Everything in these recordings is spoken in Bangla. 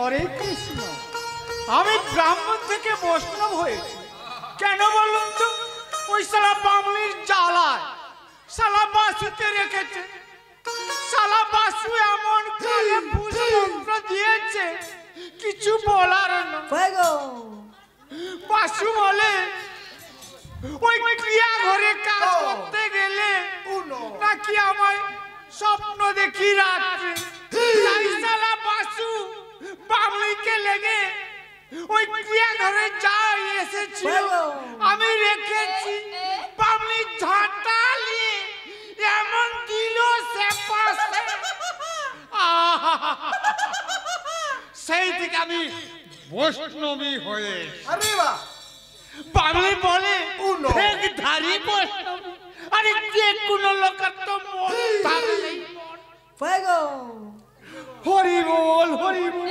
হরে কৃষ্ণ। আমি ব্রাহ্মণ থেকে বৈষ্ণব হয়েছি কেন বলুন তো? ওই শালা বামলির জ্বালায় শালা বাসুকে রেখেছে। শালা বাসু এমন কালে পুষ্পমন্ত্র দিয়েছে কিছু বলার না। বাসু বলে ওই ক্রিয়া ঘরে কাজ করতে গেলে নাকি আমায় স্বপ্ন দেখি রাত্রে। তাই শালা বাসু বামলিকে লেগে ওই ক্রিয়া ঘরে যাই এসেছিল আমি রেখেছি। বামলি ঝাঁটালি এমন দিল সে পাশে, সেই থেকে আমি বৈষ্ণবী হয়ে। আরে বাহ, বামলি বলে এক ধারি বৈষ্ণবী। আরে যে কোনো লোকের তো মন থাকে। হরি বল হরি বল।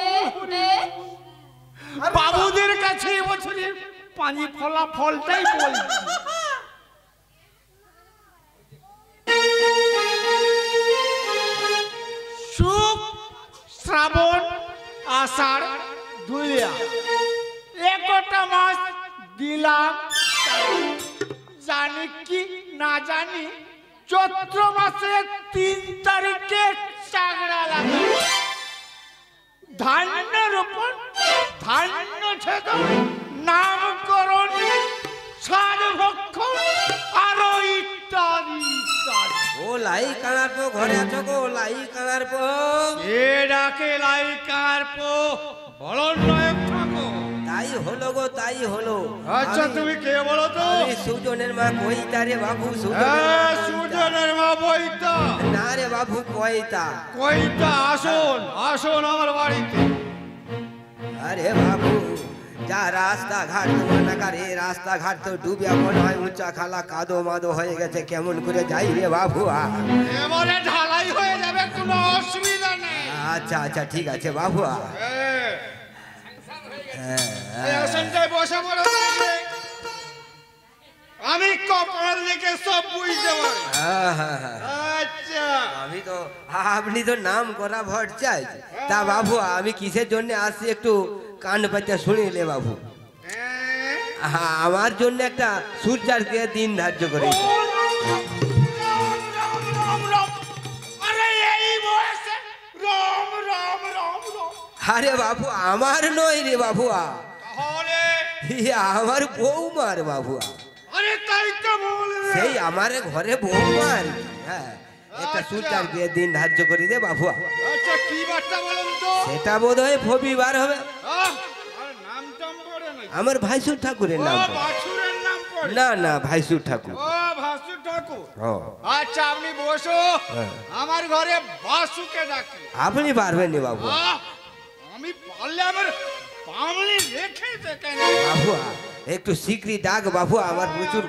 বাবুদের কাছে এবছরে পানি ফলা ফলটাই বলছি। সুখ শ্রাবণ আষাঢ় ধুলিয়া একটা মাস দিলাম। জানি কি না জানি চৈত্র মাসের 3 তারিখে চাগড়া লাগে। ধান্য রোপণ, ধান্য ছেদন, নামকরণ, সাধভক্ষণ আরো ইত্যাদি ইত্যাদি। ও লাই কানার পো ঘরে আছো গো? লাই কানার পো এ ডাকে লাই কানার পো বলন নায়ক ঠাকুর। তাই হলো গো, তাই হলো। আচ্ছা তুমি কে বলো তো? আমি সুজনের মা কইতা রে বাবু। সুজনের মা বইতা না রে বাবু, কইতা। কইতা আসুন আসুন আমার বাড়িতে। আরে বাবু, যা রাস্তাঘাট মনে রাস্তাঘাট তো ডুবে মনে হয় উঁচা খালা কাদো মাদো হয়ে গেছে। কেমন করে যাই রে বাবু? এবারে ঢালাই হয়ে যাবে, কোনো অসুবিধা নেই। আচ্ছা আচ্ছা ঠিক আছে বাবু। বসে পড়ো, আমি কপাল দেখে সব বুঝতে পারি। আচ্ছা আমি তো আপনি তো নাম করা ভট চাই। তা বাবু আমি কিসের জন্য আসছি একটু কান পাতে শুনিলে বাবু। আমার জন্য একটা সূর্যার্ঘে দিন ধার্য করে। আরে বাবু আমার নয় রে বাবু, আমার বৌমার বাবু। সেই আমার ঘরে বৌমার। হ্যাঁ, একটা সূর্যার্ঘে দিন ধার্য করে দে বাবু। সেটা বোধ হয় রবিবার হবে। আমার ভাইসুর ঠাকুরের নাম। না না, ভাইসুর ঠাকুর। আচ্ছা আপনি বসো, আমার ঘরে বাসুকে ডাকি। আপনি পারবেন না বাবু। আমি পারলে আমার বামলি রেখেছে কেন বাবু? একটু শীঘ্রই ডাক বাবু, আমার প্রচুর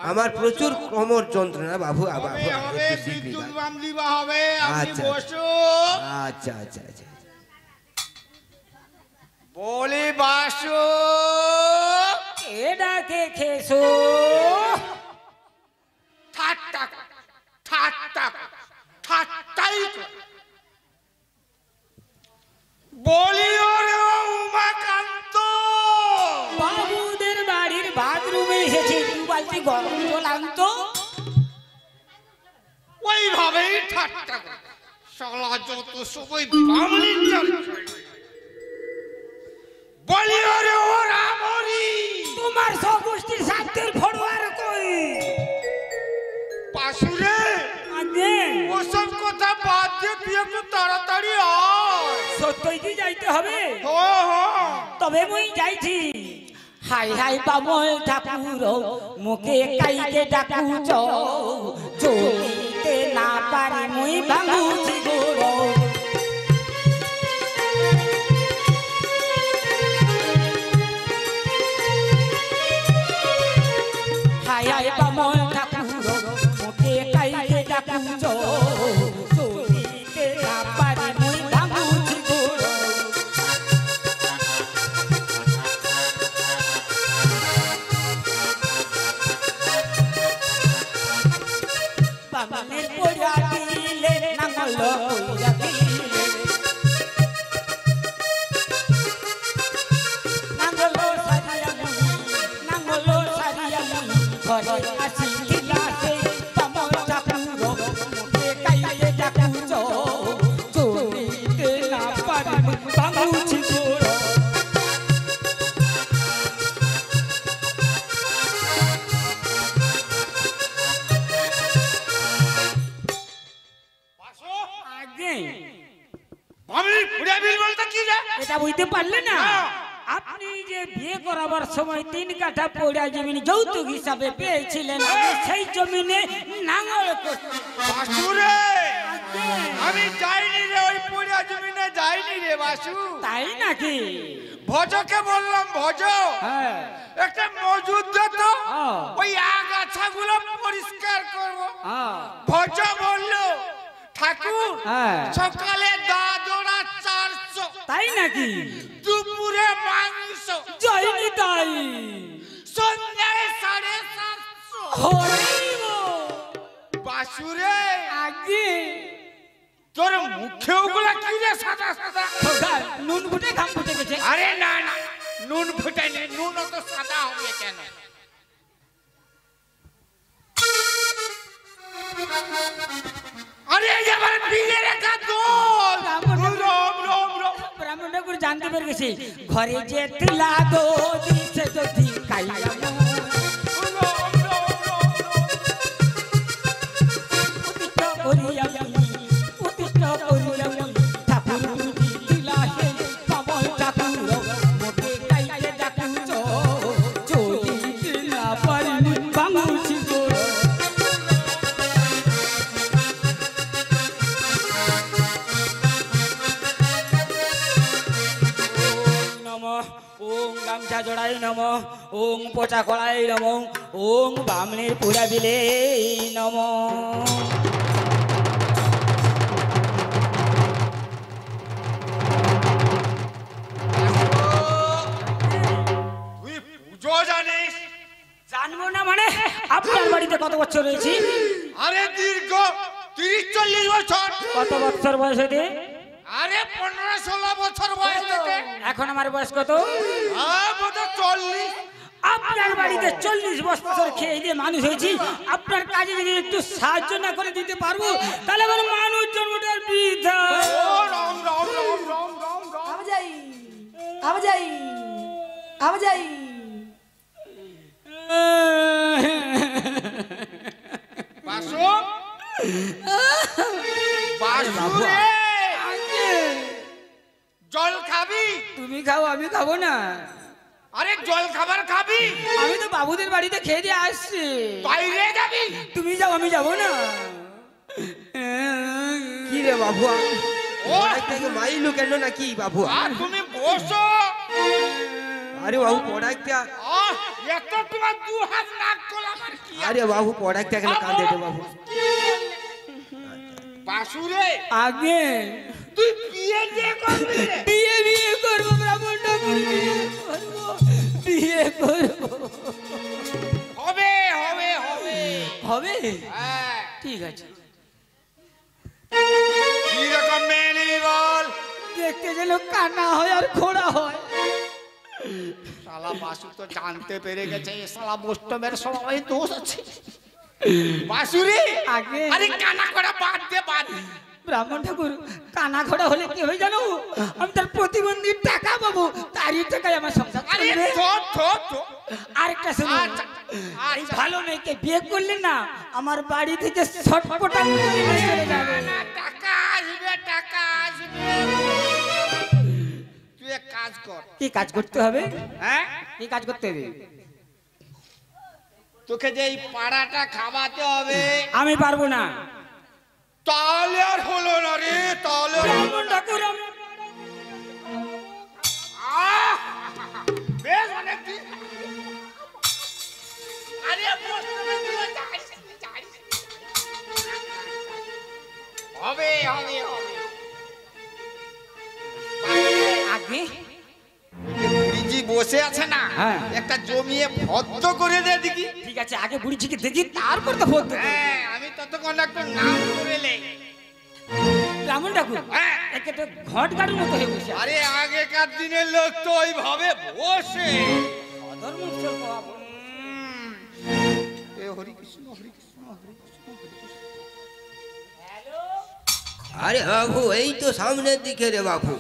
আমার প্রচুর কোমর যন্ত্রণা বাবু। একটু শীঘ্রই ডাক। আচ্ছা আচ্ছা আচ্ছা আচ্ছা বলি বাসু কে ডাকে খেসো? ঠাট্টা ঠাট্টা ঠাট্টাই বলি ওরে উমাকান্ত, বাবুদের বাড়ির বাথরুমে এসেছে 2 বালতি গরম জল আনতো। ওইভাবেই ঠাট্টা শালা যত সময় বামলির চলছে। বলি ওরে ওরা মরি, তোমার সবুষ্টির সাথের ফড়ুয়ার কই? পাশুরে আগে ওসব কথা বাদ দিয়ে তুই একটু তাড়াতাড়ি আয়। সত্যই কি যাইতে হবে? হ্যাঁ তবে মুই যাইছি। হাই হাই বামল ঠাকুর মুখে কাইকে ডাকুছ, চলিতে না পারি মুই ভাঙুছি গোড়। হাই হাই বামল ঠাকুর মুখে কাইকে ডাকুছ, চলিতে না পারি মুই ভাঙুছি গোড়। বামনের পড়া দিলে নাঙ্গল কইরা দিলে, এটা বুঝতে পারলে না? না। আপনি যে বিয়ে করাবার সময় 3 কাঠা পড়া জমি যৌতুক হিসাবে পেয়েছিলেন, আমি সেই জমিনে নাঙল করছি। বাসুরে আমি যাইনি রে, ওই পুরা জমিনে যাইনি রে বাসু। তাই নাকি? ভজকে বললাম, ভজ হ্যাঁ। একটা মজুদ দে তো, হ্যাঁ। ওই আগাছাগুলো পরিষ্কার করব। হ্যাঁ। ভজ বলল, ঠাকুর হ্যাঁ। সকালে দাদরা 400, তাই নাকি? দুপুরে মাংস, যাইনি তাই। সন্ধ্যায় 750। হরিব। বাসুরে আগে তোর মুখে ওগুলা কি রে সাদা সাদা? খোদা, নুন ফুটে ঘাম ফুটে গেছে। আরে না না, নুন ফুটাই নেই, নুন অত সাদা হবে কেন? আরে এবার বিয়ে রেখা দোল। ব্রাহ্মণ রোম রোম রোম। ব্রাহ্মণ ঠাকুর জানতে পেরে গেছে, ঘরে যে লাগো দিছে যদি কাইয়া জড়াই নম, ওং পচা কড়াই নম, ওং বামনের পুরা বিলে নম। তুই পুজো জানিস? জানবো না মানে? আপনার বাড়িতে কত বছর রয়েছি? আরে দীর্ঘ 30-40 বছর। কত বছর বয়স হতে? আরে 15-16 বছর বয়স থেকে। এখন আমার বয়স কত? বোধ 40। আপনার বাড়িতে 40 বছর খেয়ে দিয়ে মানুষ হয়েছি। আপনার কাজে যদি একটু সাহায্য না করে দিতে পারবো, তাহলে আমার মানুষ জন্মটার বৃথা। ও রাম রাম রাম রাম রাম রাম। আবাজাই বাসু বাসু রে, জল খাবি? তুমি খাও, আমি খাবো না। আরে জল খাবার খাবি? আমি তো বাবুদের বাড়িতে খেয়ে দিয়ে আসছি। বাইরে যাবি? তুমি যাও, আমি যাবো না। কি রে বাবু, ও পড়াইটাকে মাইলু কেন নাকি বাবু? আর তুমি বসো। আরে বাবু পড়াইটা, এত তোমার 2 হাত নাক গলা আমার কি? আরে বাবু পড়াইটা কেন কাঁদে রে বাবু? বাসু রে, আগে তুই বিয়ে যে করবি রে? বিয়ে করবো, ব্রাহ্মণ ঠাকুর, বিয়ে করবো। হবে হবে হবে হবে? হ্যাঁ। ঠিক আছে। কি রকম মেয়ে নিবি বল? দেখতে যেন কানা হয় আর ঘোড়া হয়। শালা বাসু তো জানতে পেরে গেছে এ শালা বৈষ্ণবের সবাই দোষ আছে। বাসু রে, আগে আরে কানা করা বাদ দে, বাদ দে। ব্রাহ্মণ ঠাকুর, কানা ঘোড়া হলে কি হয় জানো? আমি তার প্রতিবন্ধী টাকা পাবো, তারই টাকায় আমার সংসার আরে চলবে। তো আরেকটা শুনুন, আচ্ছা, এই আচ্ছা। ভালো মেয়েকে বিয়ে করলে না, আমার বাড়ি থেকে ছটপটা করে নিয়ে চলে যাবে। না, টাকা আসবে, টাকা আসবে। তুই এক কাজ কর। কি কাজ করতে হবে? হ্যাঁ, কি কাজ করতে হবে? তোকে যে এই পাড়াটা খাওয়াতে হবে। আমি পারবো না। তাহলে আর হলো না রে, তাহলে আর হলো ব্রাহ্মণ না। ঠাকুর, আহ! বেশ অনেক দিন। আরে বৈষ্ণবে তুই যাইস, যাইস। হবে হবে হবে। আগে বিজি বসে আছে না, হ্যাঁ। একটা জমিয়ে ভদ্র করে দে দেখি। ঠিক আছে, আগে বুড়িটিকে দেখি, তারপর তো ভোট দেবো। হ্যাঁ, আমি ততক্ষণ একটু নাম করে লে। ব্রাহ্মণ ঠাকুর, হ্যাঁ। একে তো ঘট গাড়ির মতো হয়ে বসে আছে। আরে আগেকার দিনের লোক তো ওইভাবে বসে। অধর্ম উৎসব পাবো। এ হরি কৃষ্ণ হরি কৃষ্ণ হরি কৃষ্ণ হরি কৃষ্ণ। আরে বাবু এই তো সামনের দিকে রে বাবু।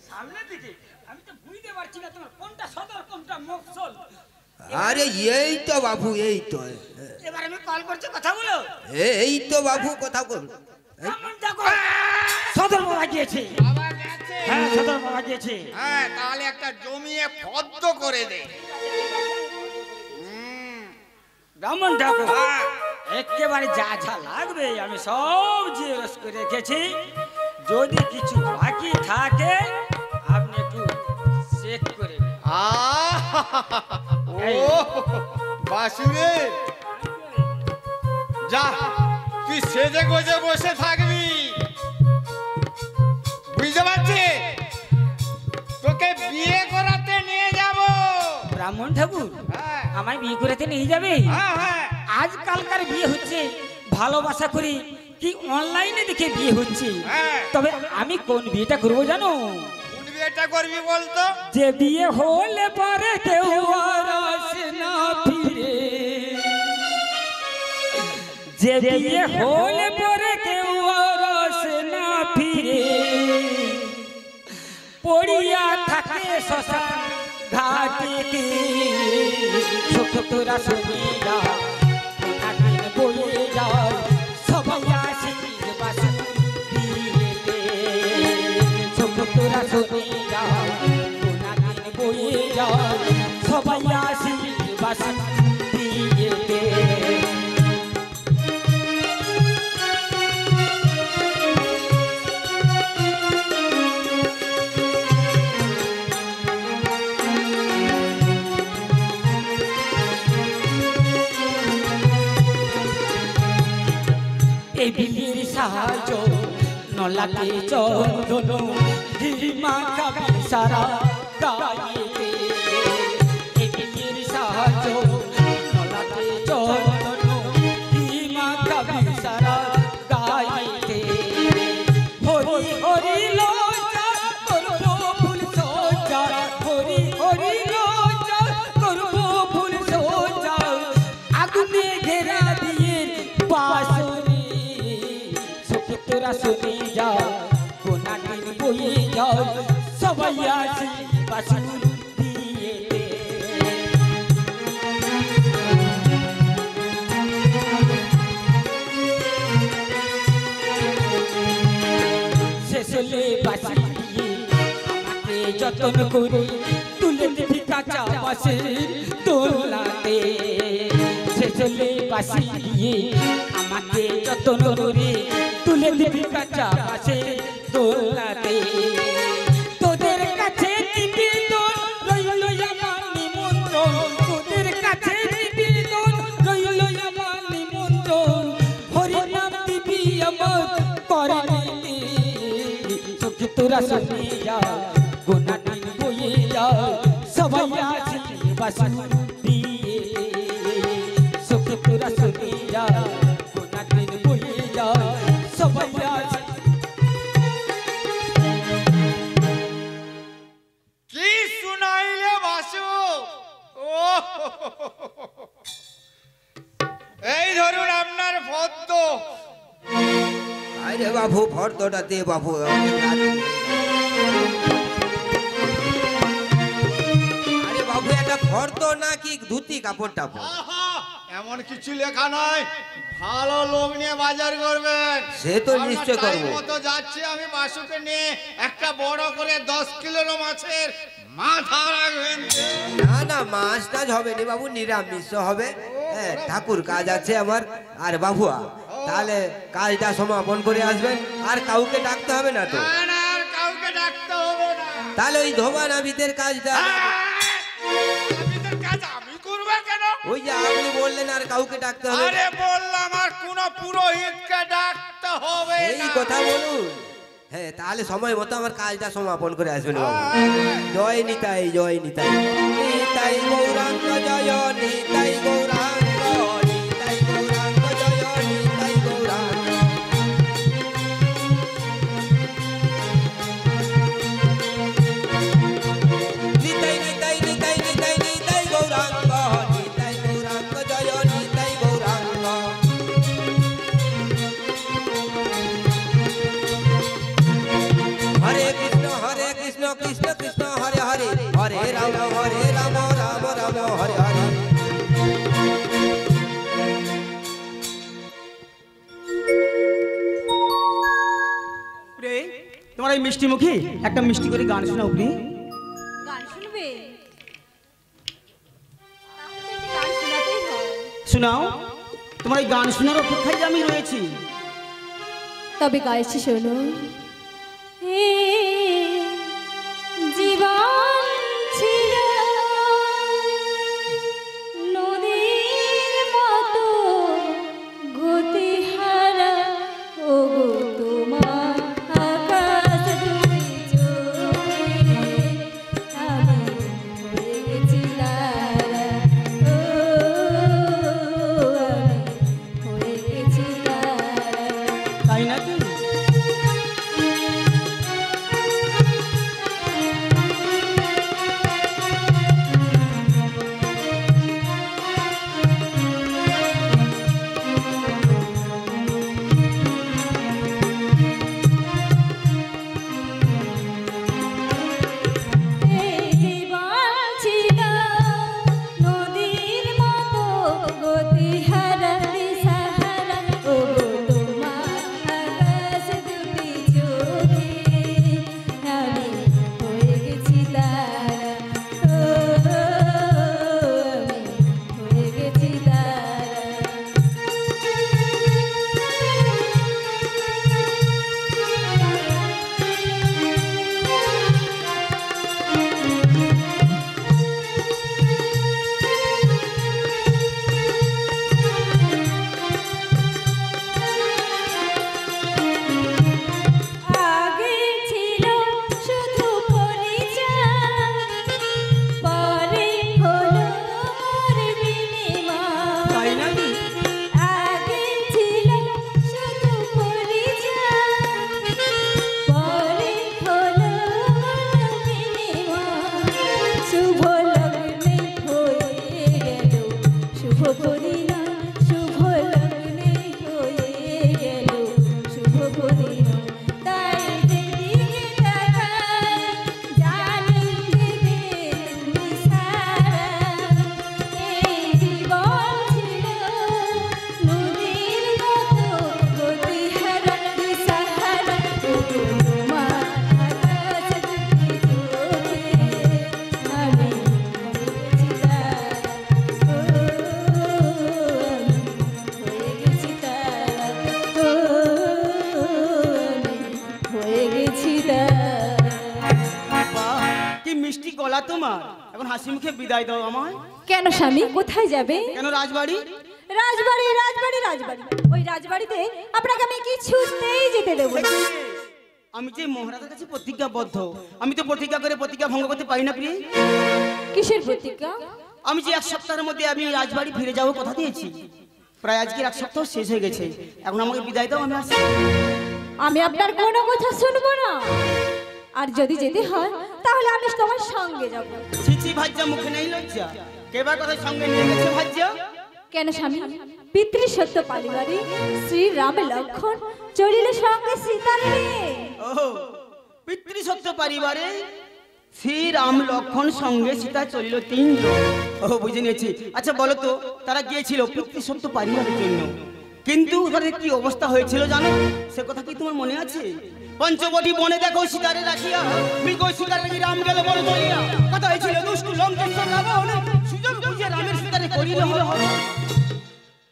সামনের দিকে? আমি তো বুঝতে পারছি না তোমার কোনটা সদর কোনটা মফস্বল। আরে এই তো বাবু, এই তো এবার আমি কল করছি, কথা বলো। এই তো বাবু কথা বল। ব্রাহ্মণ ঠাকুর, সদর বাবা গিয়েছে। বাবা গেছে। হ্যাঁ সদর বাবা গেছে। হ্যাঁ তাহলে একটা জমিয়ে ফদ্দ করে দে। ব্রাহ্মণ ঠাকুর হ্যাঁ। একেবারে যা যা লাগবে আমি সব জিজ্ঞেস করে রেখেছি। যদি কিছু বাকি থাকে আপনি একটু চেক করে নেবেন। ও বাসুরে যা, তুই সেজে গোজে বসে থাকবি, বুঝতে পারছিস? তোকে বিয়ে করাতে নিয়ে যাব। ব্রাহ্মণ ঠাকুর হ্যাঁ আমায় বিয়ে করাতে নিয়ে যাবে? হ্যাঁ হ্যাঁ। আজকালকার বিয়ে হচ্ছে ভালোবাসা করি কি অনলাইনে দেখে বিয়ে হচ্ছে। হ্যাঁ। তবে আমি কোন বিয়েটা করবো জানো? কোন বিয়েটা করবি বলতো? যে বিয়ে হলে পরে কেউ আর আসে না ফিরে, যে বিয়ে হলে পরে কেউ আর আসে না ফিরে, পড়িয়া থাকে শ্মশান ঘাটিতে। ছোটরা শুনিয়া নাকিন বয়ে যায়, সবাই আসি বাসুর দিয়েতে। ছোটরা শুনিয়া নাকিন বয়ে যায়, সবাই আসি বাসুর দিয়েতে। এই বিলির সাহায্য নলাতে চন্দন হিমা কাবি সারা গাইতে। এই বিলির সাহায্য নলাতে চন্দন হিমা কাবি সারা গাইতে। হরি হরি লজ্জা করব ফুল সজ্জা, হরি হরি লজ্জা করব ফুল সজ্জা। আগুনে ঘেরা দিয়ে বাসুরি তোরা শুনে যাও, কোনা দিন বয়ে যাও, সবাই আসি বাসুর দিয়েতে। শেষলে বাসি দিয়ে আমাকে যতন করে তুলে দিবি কাঁচা বাসের দোলাতে। শেষলে বাসি দিয়ে আমাকে যতন করে তুলে দিবি কাঁচা বাসের দোলাতে। তোদের কাছে নিবেদন রইল আমার নিমন্ত্রণ, তোদের কাছে নিবেদন রইল আমার নিমন্ত্রণ। হরি নাম দিবি আমার করে নিতে। চোখে তোরা শুনে যাও, গোনা দিন বয়ে যাও, সবাই আসি বাসুর দিয়ে। চোখে তোরা শুনে যাও, গোনা দিন বয়ে যাও, সবাই আসি। কি শুনাইলে বাসু? ও এই ধরুন আপনার ফদ্দ। আরে বাবু ফর্দটা দে বাবু। আরে বাবু এটা ফর্দ নাকি ধুতি কাপড় টাপড়? আহা, এমন কিছু লেখা নয়, ভালো লোক নিয়ে বাজার করবেন। সে তো নিশ্চয় আপনার টাইম করবো। মতো যাচ্ছি আমি বাসুকে নিয়ে, একটা বড় করে 10 কিলোর মাছের মাথা রাখবেন। না না মাছ টাছ হবে না বাবু, নিরামিষ হবে। হ্যাঁ ঠাকুর কাজ আছে আমার। আর বাবুয়া তাহলে কাজটা সমাপন করে আসবেন, আর কাউকে ডাকতে হবে না তো? না না, আর কাউকে ডাকতে হবে না। তাহলে ওই ধোবা নাবিদের কাজটা আপনাদের কাজ আমি করব কেন? ওই যে আপনি বললেন আর কাউকে ডাকতে হবে না। আরে বললাম আর কোন পুরোহিতকে ডাকতে হবে এই না। কথা বলুন। হ্যাঁ তাহলে সময় মতো আমার কাজটা সমাপন করে আসবেন বাবু। জয় নিতাই, জয় নিতাই, নিতাই গৌরাঙ্গ জয়, নিতাই গৌরাঙ্গ, নিতাই গৌরাঙ্গ জয়, নিতাই গৌরাঙ্গ। নিতাই নিতাই নিতাই নিতাই নিতাই গৌরাঙ্গ, নিতাই গৌরাঙ্গ জয়, নিতাই গৌরাঙ্গ। হরে কৃষ্ণ কৃষ্ণ কৃষ্ণ হরে হরে, হরে রাম রাম রাম রাম হরে হরে। তোমার এই মিষ্টি মুখে একটা মিষ্টি করে গান শোনাও প্রিয়। গান শুনবে? তাহলে তো একটি গান শোনাতেই হয়। শোনাও, তোমার এই গান শোনার অপেক্ষায় আমি রয়েছি। তবে গাইছি শোনো। জীবন ছিল নদীর মতো গতিহারা, ও গো তোমার আকাশ দুটি চোখে আমি হয়ে গেছি তারা, ও আমি হয়ে গেছি তারা। তাই নাকি? এই জীবন ছিল নদীর মতো গতিহারা দিশাহারা, ও গো তোমার আকাশ দুটি চোখে আমি হয়ে গেছি তারা, ও আমি হয়ে গেছি তারা। আগে ছিল শুধু পরিচয়, পরে হলো মোর বিনিময়। তাই নাকি? আগে ছিল শুধু পরিচয়, পরে হলো মোর বিনিময়। শুভ লগ্নে হয়ে গেল শুভ পরিণয়, শুভ লগ্নে হয়ে গেল শুভ পরিণয়। তাই যেদিকে তাকাই জানি দেবে তুমি সারা। এই জীবন ছিল নদীর মতো গতিহারা দিশাহারা, ও গো তোমার আকাশ দুটি চোখে আমি হয়ে গেছি তারা, ও আমি হয়ে গেছি তারা, ও আমি হয়ে গেছি তারা। বাহ, কি মিষ্টি গলা তোমার। এখন হাসি মুখে বিদায় দাও আমায়। কেন স্বামী, কোথায় যাবে? কেন রাজবাড়ি? রাজবাড়ি রাজবাড়ি রাজবাড়ি, ওই রাজবাড়িতে আপনাকে আমি কিছুতেই যেতে দেবো না। আমি যে মহারাজের কাছে প্রতিজ্ঞাবদ্ধ, আমি তো প্রতিজ্ঞা করে প্রতিজ্ঞা ভঙ্গ করতে পারি না প্রিয়। কিসের প্রতিজ্ঞা? আমি যে 1 সপ্তাহের মধ্যে আমি রাজবাড়ি ফিরে যাবো কথা দিয়েছি, প্রায় আজকে 1 সপ্তাহ শেষ হয়ে গেছে। এখন আমাকে বিদায় দাও, আমি আসি। আমি আপনার কোনো কথা শুনবো না, আর যদি যেতে হয় তাহলে আমি তোমার সঙ্গে যাব। ছিছি ভাজ্যা, মুখে নেই লজ্জা। কেবার কথায় সঙ্গে নিয়ে গেছে ভাজ্যা? কেন স্বামী, পিতৃসত্য পালিবারে শ্রী রাম লক্ষণ চলিলে সঙ্গে সীতার নিয়ে। ও পিতৃসত্য পরিবারে শ্রী রাম লক্ষণ সঙ্গে সীতা চলিল 3 জন। ও বুঝে নিয়েছি। আচ্ছা বলো তো, তারা গিয়েছিল পিতৃসত্য পরিবারের জন্য, কিন্তু তাদের কি অবস্থা হয়েছিল জানো? সে কথা কি তোমার মনে আছে? পঞ্চবটি বনে দেখো সীতারে রাখিয়া, মৃগ শিকার লাগি রাম গেল বড় বলিয়া। কথা হয়েছিল দুষ্ট লঙ্কেশ্বর রাবণ, সুযোগ বুঝে রামের সীতারে করিল হরণ।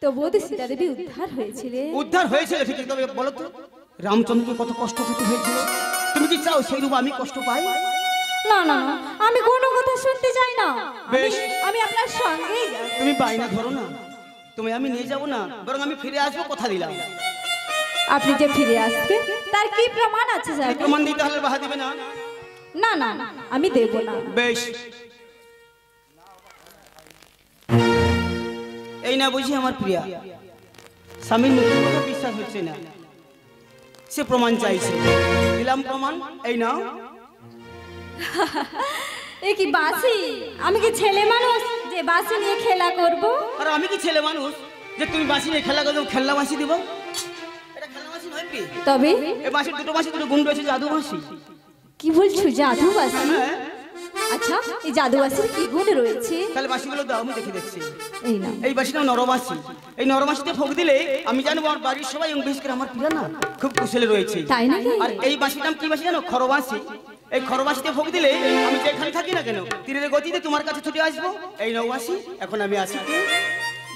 তো বোধ সীতা দেবী উদ্ধার হয়েছিলেন। উদ্ধার হয়েছিল ঠিকই, তবে বলো তো রামচন্দ্রকে কত কষ্ট পেতে হয়েছিল? তুমি কি চাও সেই রূপ আমি কষ্ট পাই? না না না, আমি কোনো কথা শুনতে চাই না। বেশ। আমি আপনার সঙ্গেই যাব। তুমি বায়না ধরো না, তুমি আমি নিয়ে যাব না, বরং আমি ফিরে আসবো, কথা দিলাম। আপনি যে ফিরে আসবেন তার কি প্রমাণ আছে স্যার? প্রমাণ দিতে হলে বাধা দিবে না। না না না, আমি দেব না। বেশ, এই না বুঝি আমার প্রিয়া স্বামীর মুখের কথা বিশ্বাস হচ্ছে না, সে প্রমাণ চাইছে। দিলাম প্রমাণ, এই নাও। এ কি বাসি? আমি কি ছেলে মানুষ যে বাসি নিয়ে খেলা করব? আর আমি কি ছেলে মানুষ যে তুমি বাঁশি নিয়ে খেলা করবে? খেলনা বাঁশি দিব? এটা খেলনা বাঁশি নয় কি? তবে এই বাঁশির দুটো বাঁশি, দুটো গুণ রয়েছে, জাদু বাঁশি। কি বলছো, জাদু বাসি? হ্যাঁ, আচ্ছা এই জাদুবাসীর কি গুণ রয়েছে? তাহলে বাসিগুলো দাও, আমি দেখে দেখছি। এই না, এই বাসিটা নরবাসী। এই নরবাসীতে ভোগ দিলে আমি জানবো আমার বাড়ির সবাই এবং বিশেষ করে আমার প্রিয়া না খুব কুশলে রয়েছে। তাই নাকি? আর এই বাসিটা কি বাসি জানো? খরবাসী। এই খরবাসীতে ভোগ দিলে আমি যেখানে থাকি না কেন তীরের গতিতে তোমার কাছে ছুটে আসবো। এই নৌবাসী, এখন আমি আসি।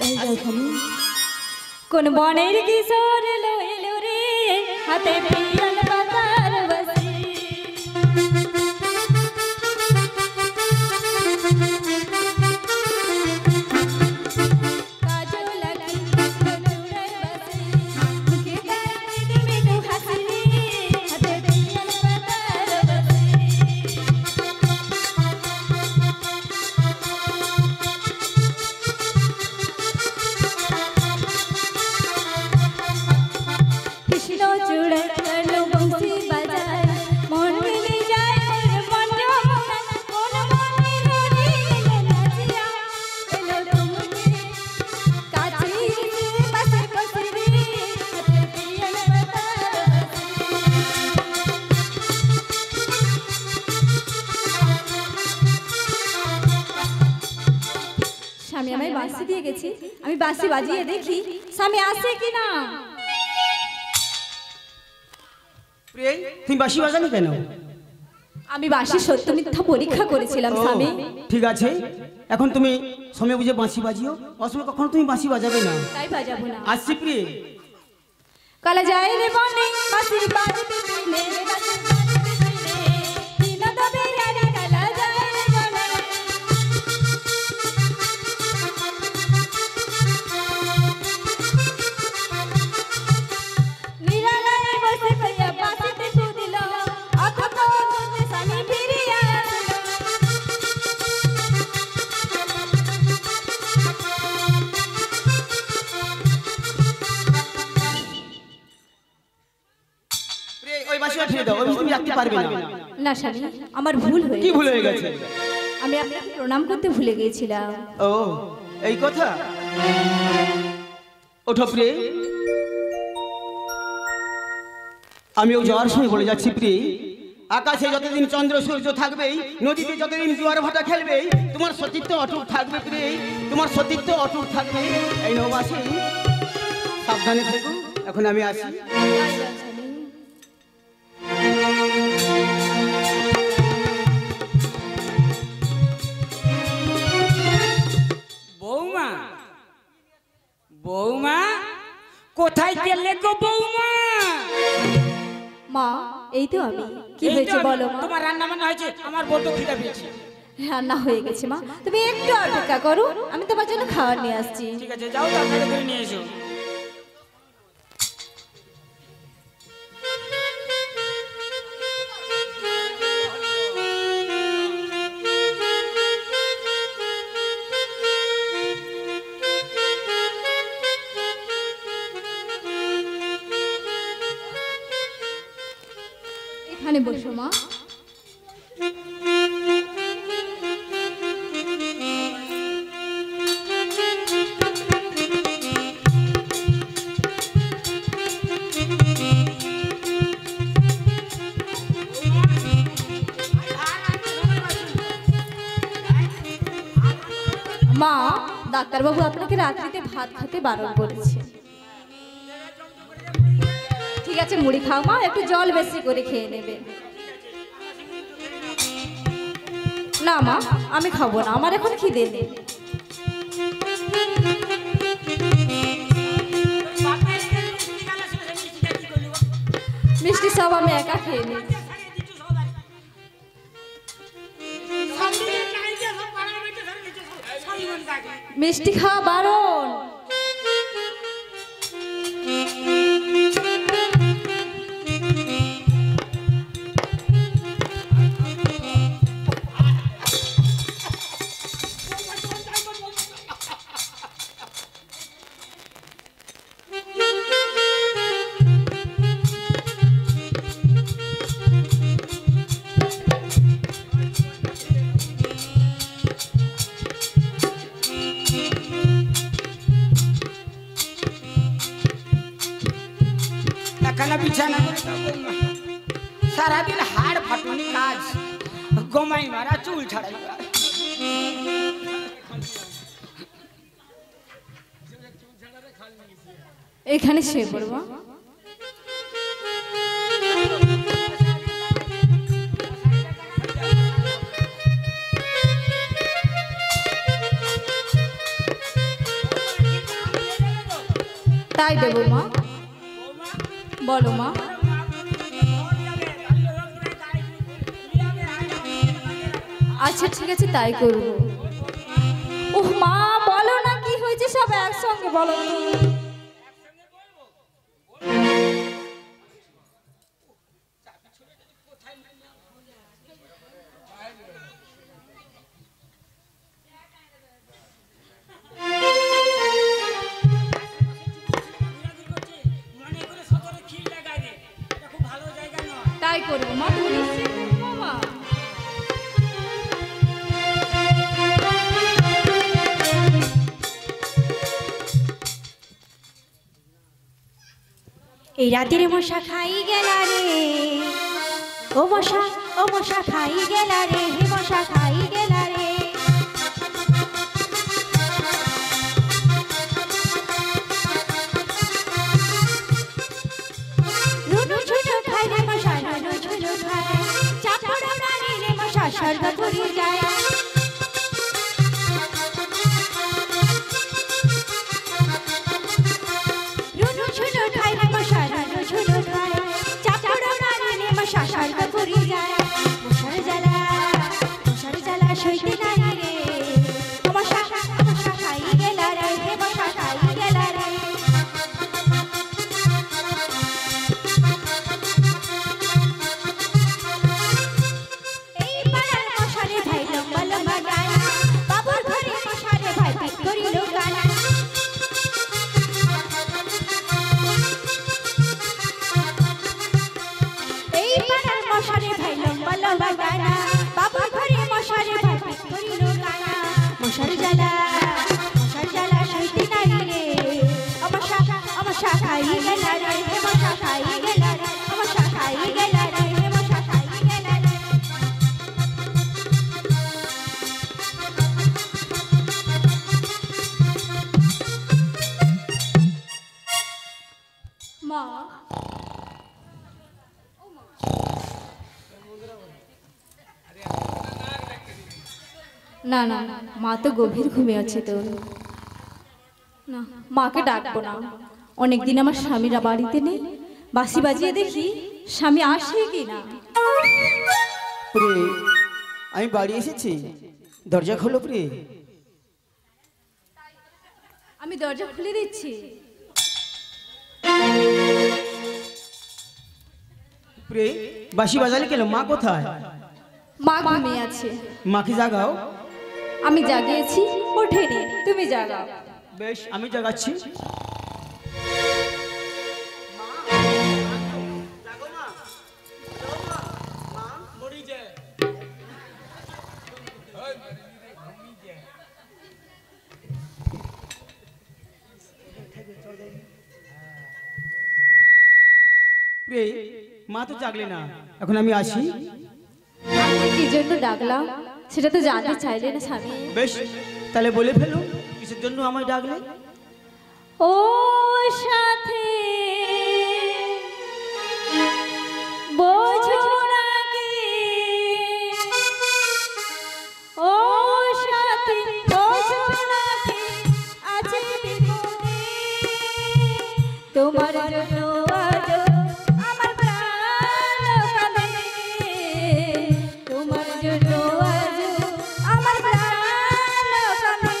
এই যাও খালি। কোন বনের কিশোর এলো এলো রে, হাতে পিয়াল পাতার বাসি। কাজল লাগি চুড়ার বাসি, মুখে দাঁড়িয়ে দিবি তো হাসি রে, হাতে পিয়াল পাতার বাসি। কৃষ্ণ চূড়ার কালো বংশী বাজায়, মন মিলে যায় মোর মন জমকায়, কোন মনের হরি এলো নাচিয়া, এলো তোমাকে কাছে পাশে বসে রে, হাতে পিয়াল পাতার বাসি। স্বামী আমায় বাঁশি দিয়ে গেছি, আমি বাঁশি বাজিয়ে দেখি স্বামী আসে কিনা। প্রিয়, তুমি বাঁশি বাজানি কেন? আমি বাঁশি সত্য মিথ্যা পরীক্ষা করেছিলাম ও, স্বামী। ঠিক আছে, এখন তুমি সময় বুঝে বাঁশি বাজিও, অসময় কখনো তুমি বাঁশি বাজাবে না। তাই বাজাবো না। আসছি প্রিয়। কালা যায় রে বনে বাঁশির বাজতে দিলে, বাঁশির বাজতে দিলে, দিন তবে আরে কালা যায় রে বনে। নিরালায় বসে কইয়া বাঁশিতে সু দিল, অথচ বলতে স্বামী ফিরিয়া আসিল। প্রিয়, ওই বাঁশিটা ঠেলে দাও, ওই বাঁশি তুমি রাখতে পারবে না। না স্বামী, আমার ভুল কি হয়ে ভুল হয়ে গেছে? আমি আপনাকে প্রণাম করতে ভুলে গিয়েছিলাম। ও, এই কথা। ওঠো প্রিয়, আমিও যাওয়ার সময় বলে যাচ্ছি প্রিয়, আকাশে যতদিন চন্দ্র সূর্য থাকবেই, নদীতে যতদিন জোয়ার ভাটা খেলবেই, তোমার সতীত্ব অটুট থাকবে প্রিয়, তোমার সতীত্ব অটুট থাকবে। এই নৌবাসী, সাবধানে থেকো, এখন আমি আসি। বৌমা, বৌমা, কোথায় গেলে গো বৌমা? মা, এই তো আমি। কি এই তো হয়েছে আমি, বলো মা? তোমার রান্না বান্না হয়েছে? আমার বড্ড খিদে পেয়েছে। রান্না হয়ে গেছে মা, তুমি একটু অপেক্ষা করো, আমি তোমার জন্য খাবার নিয়ে আসছি। ঠিক আছে, যাও তাড়াতাড়ি করে নিয়ে এসো। এখানে বসো মা। মা, ডাক্তারবাবু আপনাকে রাত্রিতে ভাত খেতে বারণ করেছে। ঠিক আছে, মুড়ি খাও মা, একটু জল বেশি করে খেয়ে নেবে। না মা, আমি খাবো না, আমার এখন খিদে নেই। মিষ্টি সব আমি একা খেয়ে নিই। মিষ্টি খাওয়া বারণ। একখানা বিছানা করে দাও বৌমা। সারাদিন হাড় ফাটুনি কাজ, গমাই মারা চুল ছাড়াই এখানে শুয়ে পড়বো। তাই দেবো মা, বলো মা। আচ্ছা ঠিক আছে তাই করবো। ওহ মা বলো না কি হয়েছে, সব একসঙ্গে বলো তো। তাই করবো মা, তুমি নিশ্চয়ই করবো মা। এই রাতের মশা খাই গেলা রে, ও মশা খাই গেলা রে, হে মশা খাই গেলা রে। রুনু ঝুনু খাই রে মশা, রুনু ঝুনু খাই, চাপড় মারি রে মশা, স্বর্গ পুরি যায়। রুনু ঝুনু খাই রে মশা, রুনু ঝুনু খাই, চাপড় মারি রে মশা, স্বর্গ পুরি যায়। মশার জ্বালা সইতে নাই রে, ও মশা খাই গেলা রে, হে মশা খাই গেলা রে। এই পাড়ার মশারে ভাই লম্বা লম্বা ডানা, বাবুর ঘরে মশারে ভাই পিট করিল গানা। এই পাড়ার মশারে ভাই লম্বা লম্বা ডানা, বাবুর ঘরে মশারে ভাই পিট করিল গানা। মশার জ্বালা সইতে নাই রে, ও মশা খাই গেলা রে, হে মশা খাই গেলা রে, ও মশা খাই গেলা রে, হে মশা খাই গেলা রে। মা না না মা তো গভীর ঘুমে আছে তো, না মাকে ডাকবো না। অনেকদিন আমার স্বামীরা বাড়িতে নেই, বাঁশি বাজিয়ে দেখি স্বামী আসে কি না। প্রিয় আমি বাড়ি এসেছি, দরজা খোলো প্রিয়। আমি দরজা খুলে দিচ্ছি। প্রিয় বাঁশি বাজালে কেন, মা কোথায়? মা ঘুমিয়ে আছে। মাকে জাগাও। আমি জাগিয়েছি, ওঠেনি, তুমি জাগাও। বেশ আমি জাগাচ্ছি। প্রিয় মা তো জাগলে না, এখন আমি আসি। কি জন্য ডাকলাম সেটা তো জানতে চাইলে না স্বামী। বেশ তাহলে বলে ফেলো, কিসের জন্য আমায় ডাকলে? ও সাথে বোঝো না কি, ও সাথে বোঝো না কি, আছে বিপদে তোমার জন্য আজ আমার প্রাণ কাঁদে, তোমার জন্য আজ আমার প্রাণ কাঁদে।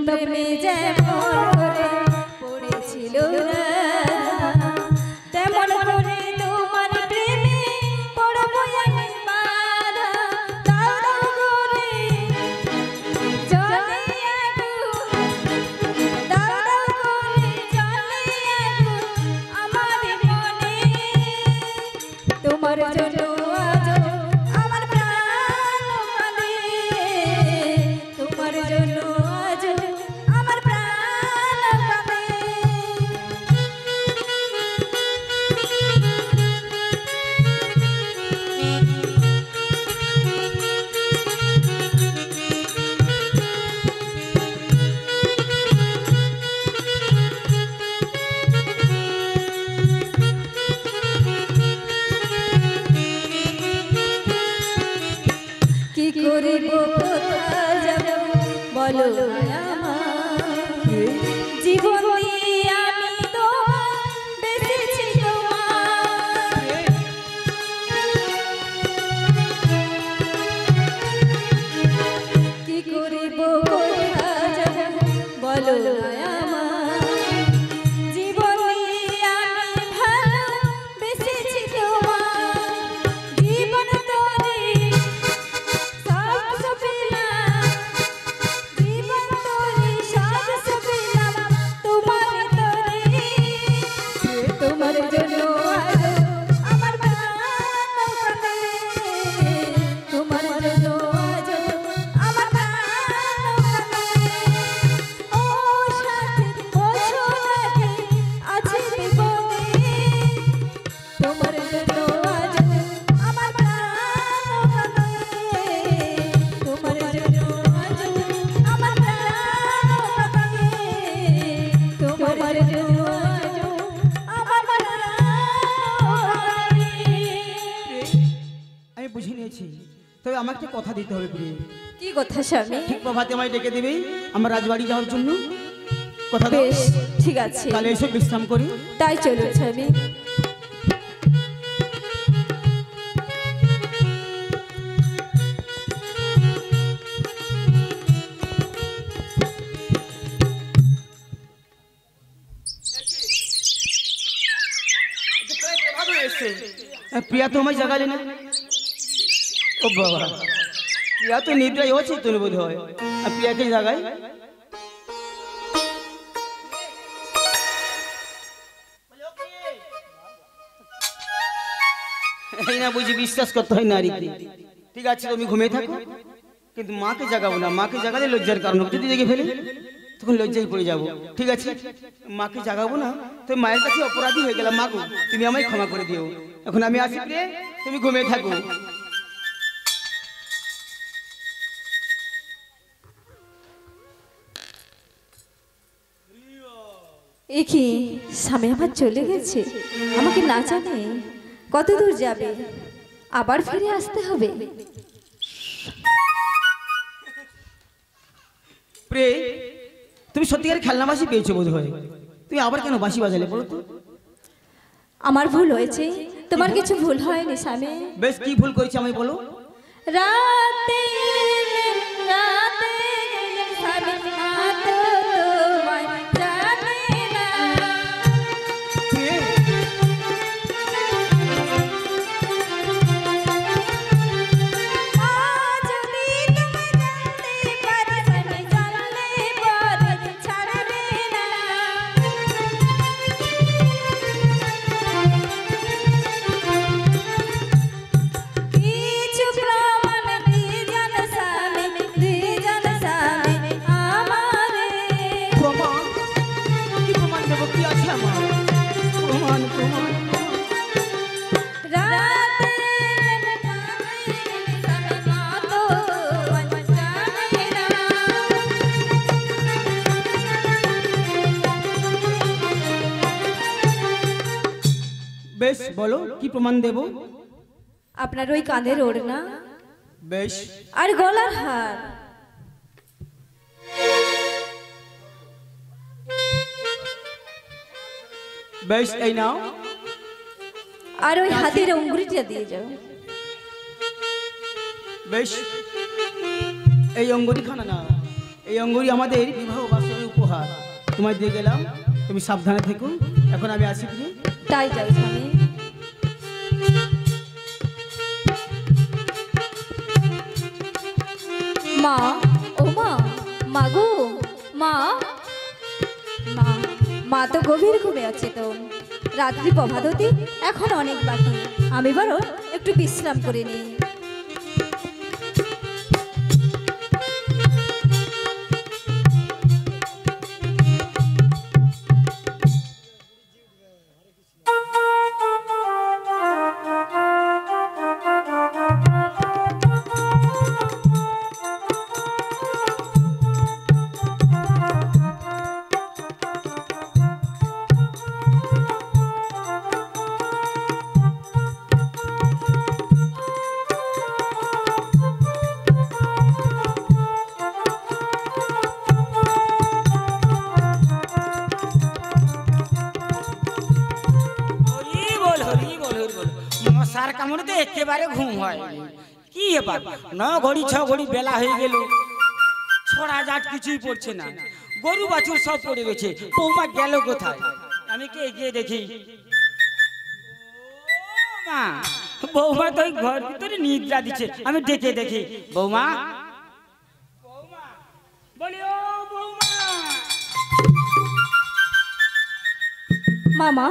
প্রেমে যেমন করে পড়েছিল রাধা, তেমন করে তোমার প্রেমে পড়বো আমি বাধা। দাও দাও করে জলে আগুন, দাও দাও করে জলে আগুন আমার মনে। তোমার জন্য আজ আমার প্রাণ কাঁদে, তোমার জন্য আজ আমার প্রাণ কাঁদে। কি করিব কোথায় যাব বলো আমার, জীবন দিয়ে আমি তোমার বেঁচেছি তোমার। কি করিব কোথায় যাব বলো আমার, জীবন দিয়ে আমি ভালো বেঁচেছি তোমার। জীবন তোরে সব সপিলাম, জীবন তোরে সব সপিলাম তোমার তোরে। তোমার জন্য আজ আমার প্রাণ কাঁদে, তোমার জন্য আজ আমার প্রাণ কাঁদে। ও সাথী বসো নাকি আছে বিপদে, তোমার জন্য আজ আমার প্রাণ কাঁদে, তোমার জন্য আজ আমার প্রাণ কাঁদে, তোমার জন্য আজ আমার প্রাণ কাঁদে। আমি বুঝে নিয়েছি, তবে আমাকে একটা কথা দিতে হবে প্রিয়। কি কথা স্বামী? ঠিক প্রভাতে আমায় ডেকে দিবি আমার রাজবাড়ি যাওয়ার জন্য, কথা দাও। বেশ ঠিক আছে, তাহলে এসে বিশ্রাম করি। তাই চলুন স্বামী। প্রিয়া তো আমায় জাগালে না। ও বাবা, প্রিয়া তো নিদ্রায় হচ্ছে তোর বোধ হয়। আর প্রিয়াকে জাগাই। এই না বুঝি বিশ্বাস করতে হয় নারীকে। ঠিক আছে তুমি ঘুমিয়ে থাকো, কিন্তু মাকে জাগাবো না। মাকে জাগালে লজ্জার কারণ হবে, যদি জেগে ফেলে তখন লজ্জায় পড়ে যাবো। ঠিক আছে, মাকে জাগাবো না, তুমি মায়ের কাছে অপরাধী হয়ে গেলাম। মা গো, তুমি আমায় ক্ষমা করে দিও। এখন আমি আসি প্রিয়ে, তুমি ঘুমিয়ে থাকো। এ কি স্বামী আমার চলে গেছে, আমাকে না জানে কত দূর যাবে, আবার ফিরে আসতে হবে। প্রিয়ে, তুমি সত্যিকার খেলনা বাসি পেয়েছো বোধ হয়। তুমি আবার কেন বাঁশি বাজালে বলো তো? আমার ভুল হয়েছে, তোমার কিছু ভুল হয়নি স্বামী। বেশ, কি ভুল করেছি আমি বলো। রাতে এলেন, রাতে গেলেন স্বামী, হাত তোমায় জানে না। প্রিয়ে, আজ যদি তুমি জানতে পারি স্বামী, জানলে পরে ছাড়বে না। কিছু প্রমাণ দিয়ে জান স্বামী, দিয়ে জান স্বামী আমারে। প্রমাণ? কি প্রমাণ দেবো? কি আছে আমার? প্রমাণ প্রমাণ রাতে এলেন, রাতে গেলেন স্বামী, মা তো তোমায় জানে না। বেশ, বলো কি প্রমাণ দেবো। আপনার ওই কাঁধের ওড়না বেশ, আর গলার হার। বেশ, এই নাও। আর ওই হাতের অঙ্গুরিটা দিয়ে যাও। বেশ, এই অঙ্গুরি খানা না, এই অঙ্গুরি আমাদের বিবাহ তোমায় দিয়ে গেলাম, তুমি সাবধানে থেকো। এখন আমি আসি কি? তাই যাও স্বামী। মা, ও মা, মাগো, মা, মা, মা তো গভীর ঘুমে আছে তো। রাত্রি প্রভাতী এখন অনেক বাকি, আমি বরং একটু বিশ্রাম করে নিই। মশার কামড়ে একেবারে ঘুম হয় কি ব্যাপার? 9 ঘড়ি 6 ঘড়ি বেলা হয়ে গেল, ছড়া জাট কিছুই পড়ছে না, গরু বাছুর সব পড়ে গেছে। বৌমা গেল কোথায়? আমি কে গিয়ে দেখি, মা, বৌমা তো ঘর ভিতরে নিদ্রা দিচ্ছে। আমি ডেকে দেখি, বৌমা, বৌমা, বলি ও বৌমা। মামা,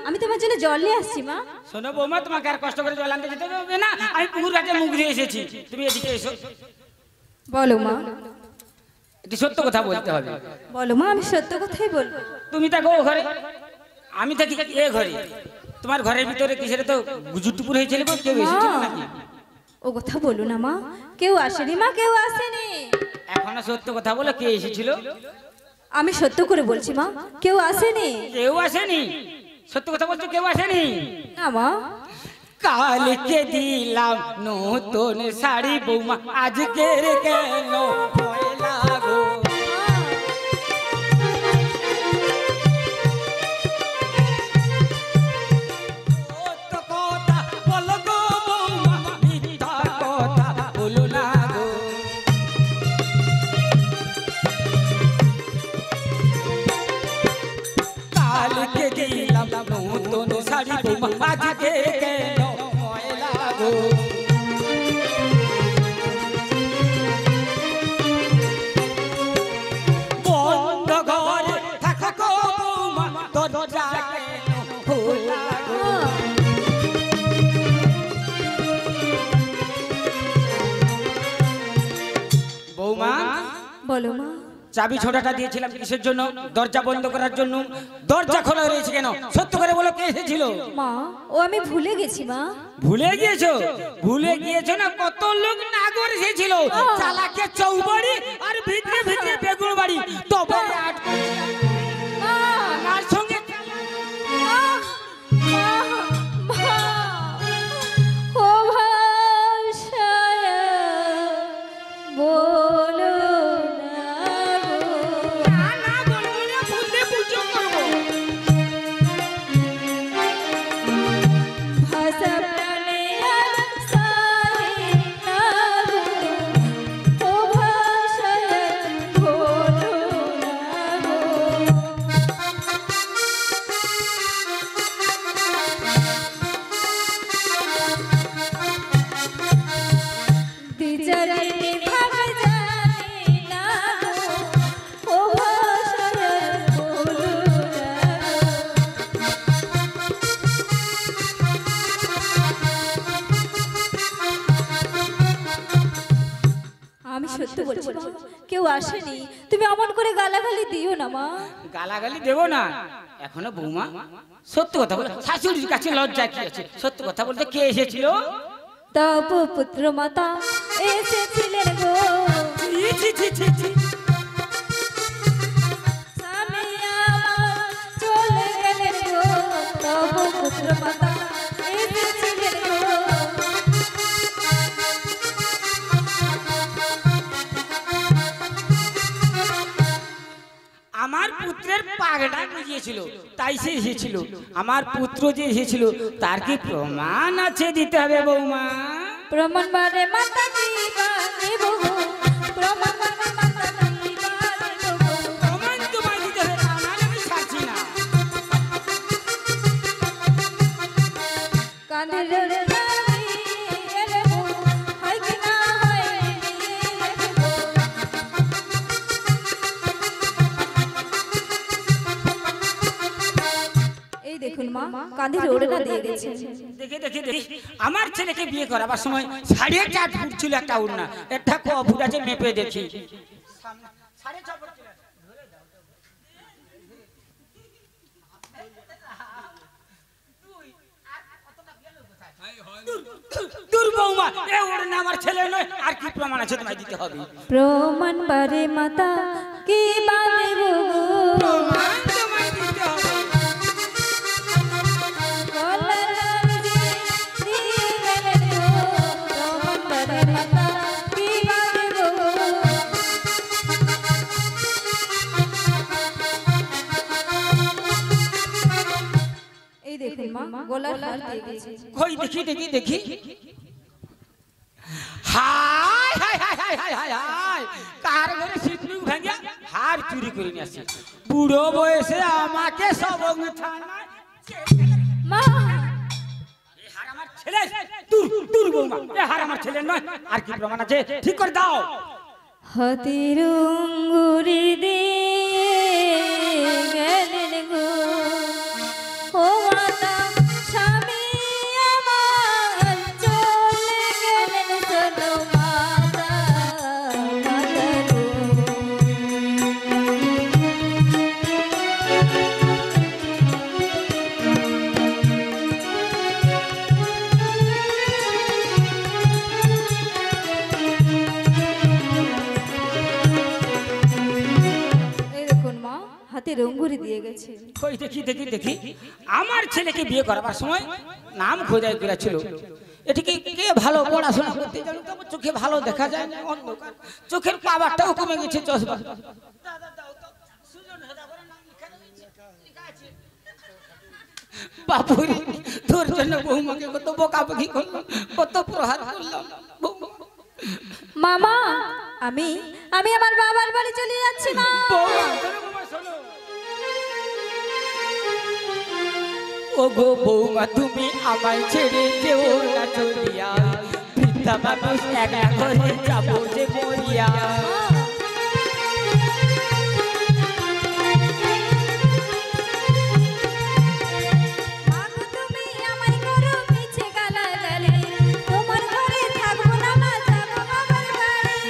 আমি তোমার জন্য জল নিয়ে আসছি মা। শোনো বৌমা, তোমাকে আর কষ্ট করে জল আনতে যেতে হবে না, আমি পুকুর ঘাটে মুখ ধুয়ে এসেছি, তুমি এদিকে এসো। বলো মা। একটু সত্য কথা বলতে হবে। বলো মা, আমি সত্য কথাই বলবো। তুমি থাকো ও ঘরে, আমি থাকি এ ঘরে। তোমার ঘরের ভিতরে কিসের তো গুজুটুপুর হয়েছিল, কেউ এসেছিল নাকি? ও কথা বলো না মা, কেউ আসেনি মা, কেউ আসেনি। এখনো সত্য কথা বলো, কে এসেছিল? আমি সত্য করে বলছি মা, কেউ আসেনি। কেউ আসেনি? সত্য কথা বলছো, কেউ আসেনি? না মা। কালকে দিলাম নতুন শাড়ি বৌমা, আজকে কেন ময়লা গো? সত্য কথা বলো গো বৌমা, মিথ্যা কথা বলো না গো। কালকে দিলাম নতুন শাড়ি বৌমা, আজকে কেন ময়লা গো? বন্ধ ঘরে থাকো গো বৌমা, দরজা কেন খোলা গো? বৌমা, বলো মা। চাবি ছোটাটা দিয়েছিলাম কিসের জন্য? দরজা বন্ধ করার জন্য। দরজা খোলা রয়েছে কেন? সত্য করে বলো, কে এসেছিল? মা, ও আমি ভুলে গেছি মা। ভুলে গিয়েছো? ভুলে গিয়েছো না, কত লোক নাগর এসেছিল, চালাকে চৌবাড়ি আর ভিতরে ভিতরে বেগুন বাড়ি, তবে আমার সঙ্গে ও ভাষায় বলো না গো। না বলবো না, বললে পুজো করবো। ভাষা প্রাণে আর সাহে না গো, ও ভাষায় বলো না গো। দ্বিচারে ভাগ জানি না গো, ও ভাষায় বলো না। আমি সত্য বলছি মা, কেউ আসেনি। তুমি অমন করে গালাগালি দিও না মা। গালাগালি দেবো না এখনো বৌমা, সত্য কথা বলো। শাশুড়ির কাছে লজ্জা কি আছে? সত্য কথা বলতে, কে এসেছিল? তব পুত্র মাতা এসেছিলেন গো, ছি, ছি, ছি, ছি, ছি। স্বামী আমার চলে গেলেন গো, তব পুত্র মাতা এসেছিলেন গো। আমার পুত্রের পাগড়া গিয়েছিল, তাই সে এসেছিল। আমার পুত্র যে এসেছিল তার কি প্রমাণ আছে? দিতে হবে বৌমা। প্রমাণ বারে মাতা দিবা দেব গো, প্রমাণ বারে মাতা দিবা দেব গো। প্রমাণ তোমায় মা কাঁধে ওড়না দিয়ে গেছে। দেখে দেখে দেখি আমার ছেলেকে বিয়ে করাবার সময় 4.5 ফুট ছিল একটা উড়না, এটা ক ফুট আছে মেপে দেখি। 6.5 ফুট ছিল। দূর বৌমা, এ ওড়না আমার ছেলে নয়। আর কি প্রমাণ আছে তোমায় দিতে হবে? প্রমাণ বারে মাতা কি বারে গো, প্রমাণ তোমায় দিতে হবে। গলার হার যে দিয়ে গেলেন গো, প্রমাণ বারে মাতা কি বারে গো। এই দেখুন মা গলার হার দিয়ে গেছে। কই দেখি দেখি দেখি। হাই হাই হাই হাই হাই হাই হাই, কার ঘরে সিটলু ভাঙিয়া হার চুরি করে নিয়ে আসছে। বুড়ো বয়সে আমাকে সবং থানায় মা এ হার আমার ছেলে। দূর দূর বৌমা, এ হার আমার ছেলে নয়। আর কি প্রমাণ আছে ঠিক করে দাও। হাতের অঙ্গুরি দিয়ে গেলেন গো, ও মাতা স্বামী আমার চলে গেলেন শোনো মাতা, মাতা গো। এই দেখুন মা হাতে রঙ্গুরি দিয়ে গেছে। কই দেখি দেখি দেখি। আমার ছেলেকে বিয়ে করাবার সময় নাম খোঁজাই করেছিল। এটিকে কে ভালো পড়াশোনা করতে জানো, তবে চোখে ভালো দেখা যায় না, অন্ধকার। চোখের পাওয়ারটাও কমে গেছে, চশমা। বাপুরে, তোর জন্য বৌমাকে কত বকাবকি করলাম, কত প্রহার করলাম। মামা আমি আমি আমার বাবার বাড়ি চলে যাচ্ছি মা। বৌমা, শোনো বৌমা, শোনো। ওগো বৌমা, তুমি আমায় ছেড়ে যেও না চলিয়া, বৃদ্ধা মানুষ একা ঘরে যাবো যে মরিয়া। মাগো তুমি আমায় করো মিছে গালাগালি, তোমার ঘরে থাকবো না মা, যাবো বাবার বাড়ি।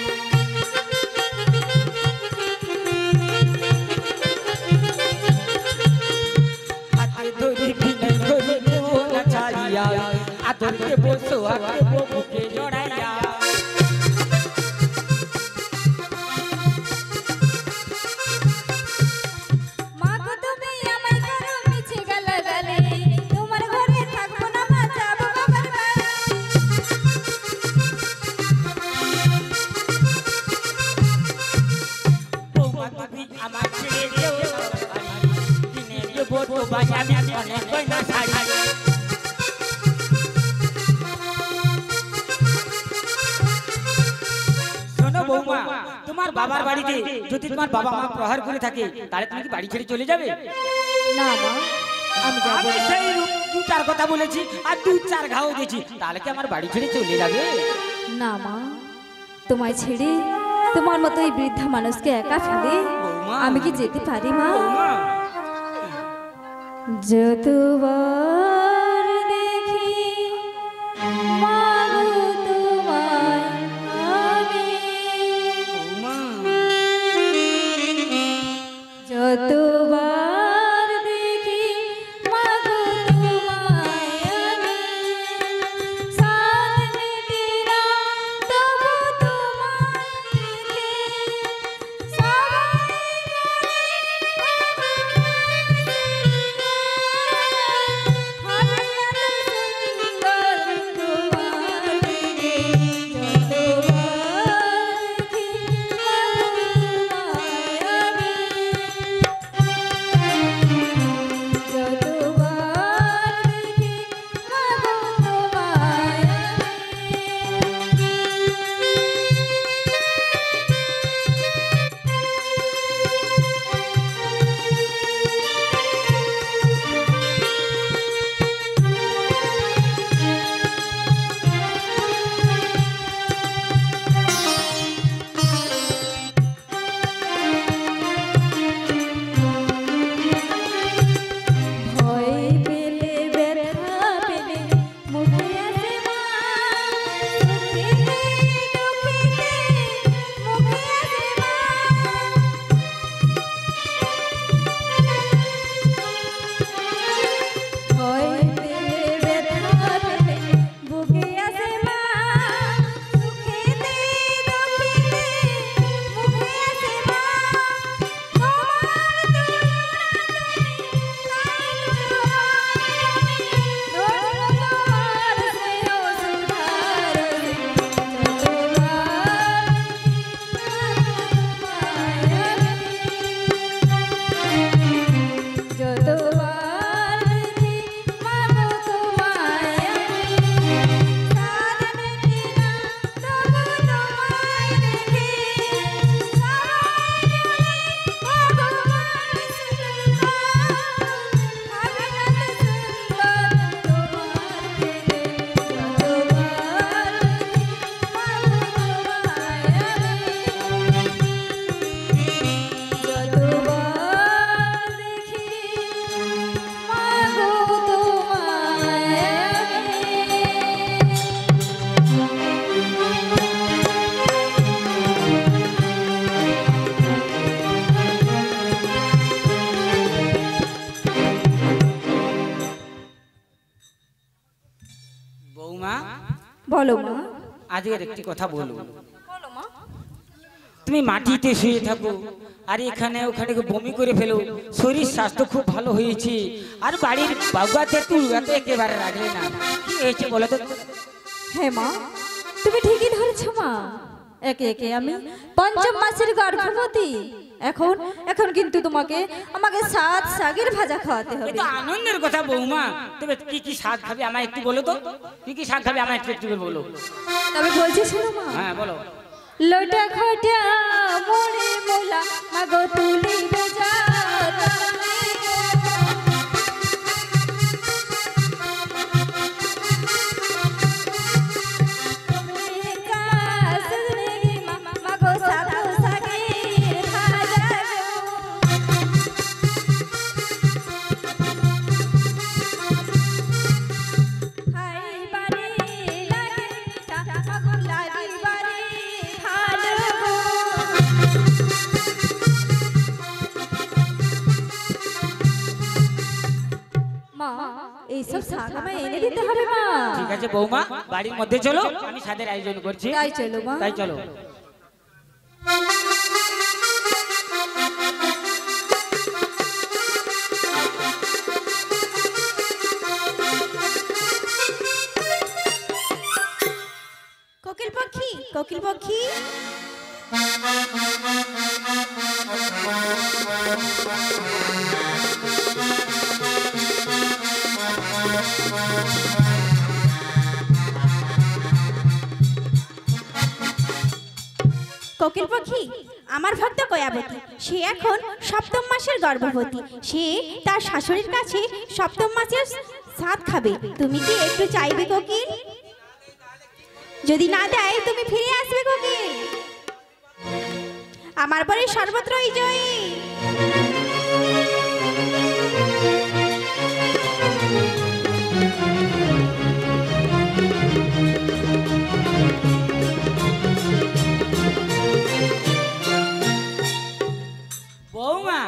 হাতে ধরে বিনয় করে দেব না ছাড়িয়া, আদর দেব সোহাগ দেব বুকে জড়াইয়া। মাগো তুমি আমায় করো মিছে গালাগালি, তোমার ঘরে থাকবো না মা, যাবো বাবার বাড়ি। বৌমা, তুমি আমার ছেড়ে যেও না বাড়ি, কিনে দেব তোমায় আমি অনেক গয়না শাড়ি। শোনো বৌমা, তোমার বাবার বাড়িতে যদি তোমার বাবা মা প্রহার করে থাকে, তাহলে তুমি কি বাড়ি ছেড়ে চলে যাবে? না মা আমি যাবো আমি না। সেই 2-4 কথা বলেছি আর 2-4 ঘাও দিয়েছি, তাহলে কি আমার বাড়ি ছেড়ে চলে যাবে? না মা, তোমায় ছেড়ে তোমার মতো এই বৃদ্ধা মানুষকে একা ফেলে বৌমা। আমি কি যেতে পারি মা? বৌমা, যতবার দেখি মাগো তোমায় আমি, বৌমা, যতবার দেখি মাগো তোমায় আমি, সাত মিটে না তবু তোমায় দেখে সবাই বলে বলো মা। আজকের একটি কথা বলবো। বলো মা। তুমি মাটিতে শুয়ে থাকো আর এখানে ওখানে বমি করে ফেলো, শরীর স্বাস্থ্য খুব ভালো হয়েছে, আর বাড়ির বাগুয়াতে তুলগাতে একেবারে রাখলে না, কি হয়েছে বলো তো? হ্যাঁ মা, তুমি ঠিকই ধরেছো মা। একে একে আমি পঞ্চম মাসের গর্ভবতী। এখন এখন কিন্তু আমাকে 7 শাকের ভাজা খাওয়াতে হবে। এটা আনন্দের কথা বৌমা। তবে কি কি শাক খাবে আমায় একটু বলো তো, কি কি শাক খাবে আমায় একটু করে বলো। তবে বলছি শোনো মা। হ্যাঁ বলো। লোটা খটা মোড়ে মোলা মাগো তুলি বেজা এইসব শাক আমায় এনে দিতে হবে মা। ঠিক আছে বৌমা, বাড়ির মধ্যে চলো, আমি স্বাদের আয়োজন করছি। তাই চলো মা। তাই চলো। কোকিল পাখি, কোকিল পাখি, কোকিল পাখি, আমার ভক্ত কয়াবতী, সে এখন 7ম মাসের গর্ভবতী। সে তার শাশুড়ির কাছে 7ম মাসের সাত খাবে। তুমি কি একটু চাইবে কোকিল? যদি না দেয় তুমি ফিরে আসবে কোকিল। আমার বাড়ি সর্বত্রই জয়ী। বৌমা,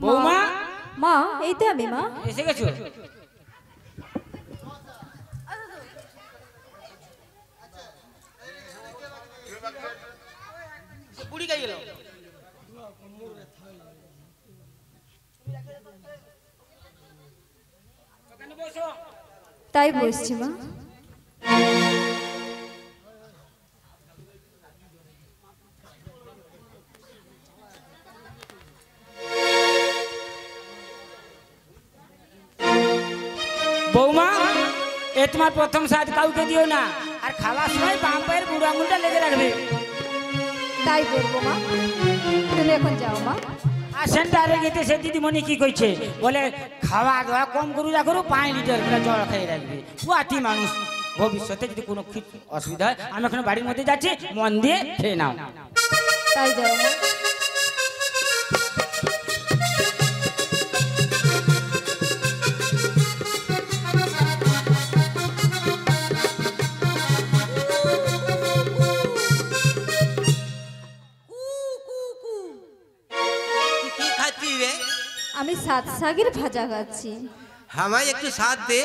বৌমা, মা এই তো আমি মা। এসে গেছো? বুড়ি গাই গেল। তাই বসছি মা। বৌমা, এ তোমার প্রথম স্বাদ, কাউকে দিও না, আর খাওয়ার সময় বাম পায়ের বুড়ো আঙুলটা লেগে রাখবে। তাই করবো মা, তুমি এখন যাও মা। আর সেন্টারে গেতে সে দিদিমণি কি কইছে, বলে খাওয়া দাওয়া কম করু, যা করু 5 লিটার করে জল খেয়ে রাখবে। পুয়াতি মানুষ, ভবিষ্যতে যদি কোনো অসুবিধা হয়, আমি এখন বাড়ির মধ্যে যাচ্ছি, মন দিয়ে খেয়ে নাও। তাই যাও মা। কি খাচ্ছি রে? আমি 7 শাকের ভাজা খাচ্ছি। আমায় একটু সাথ দে।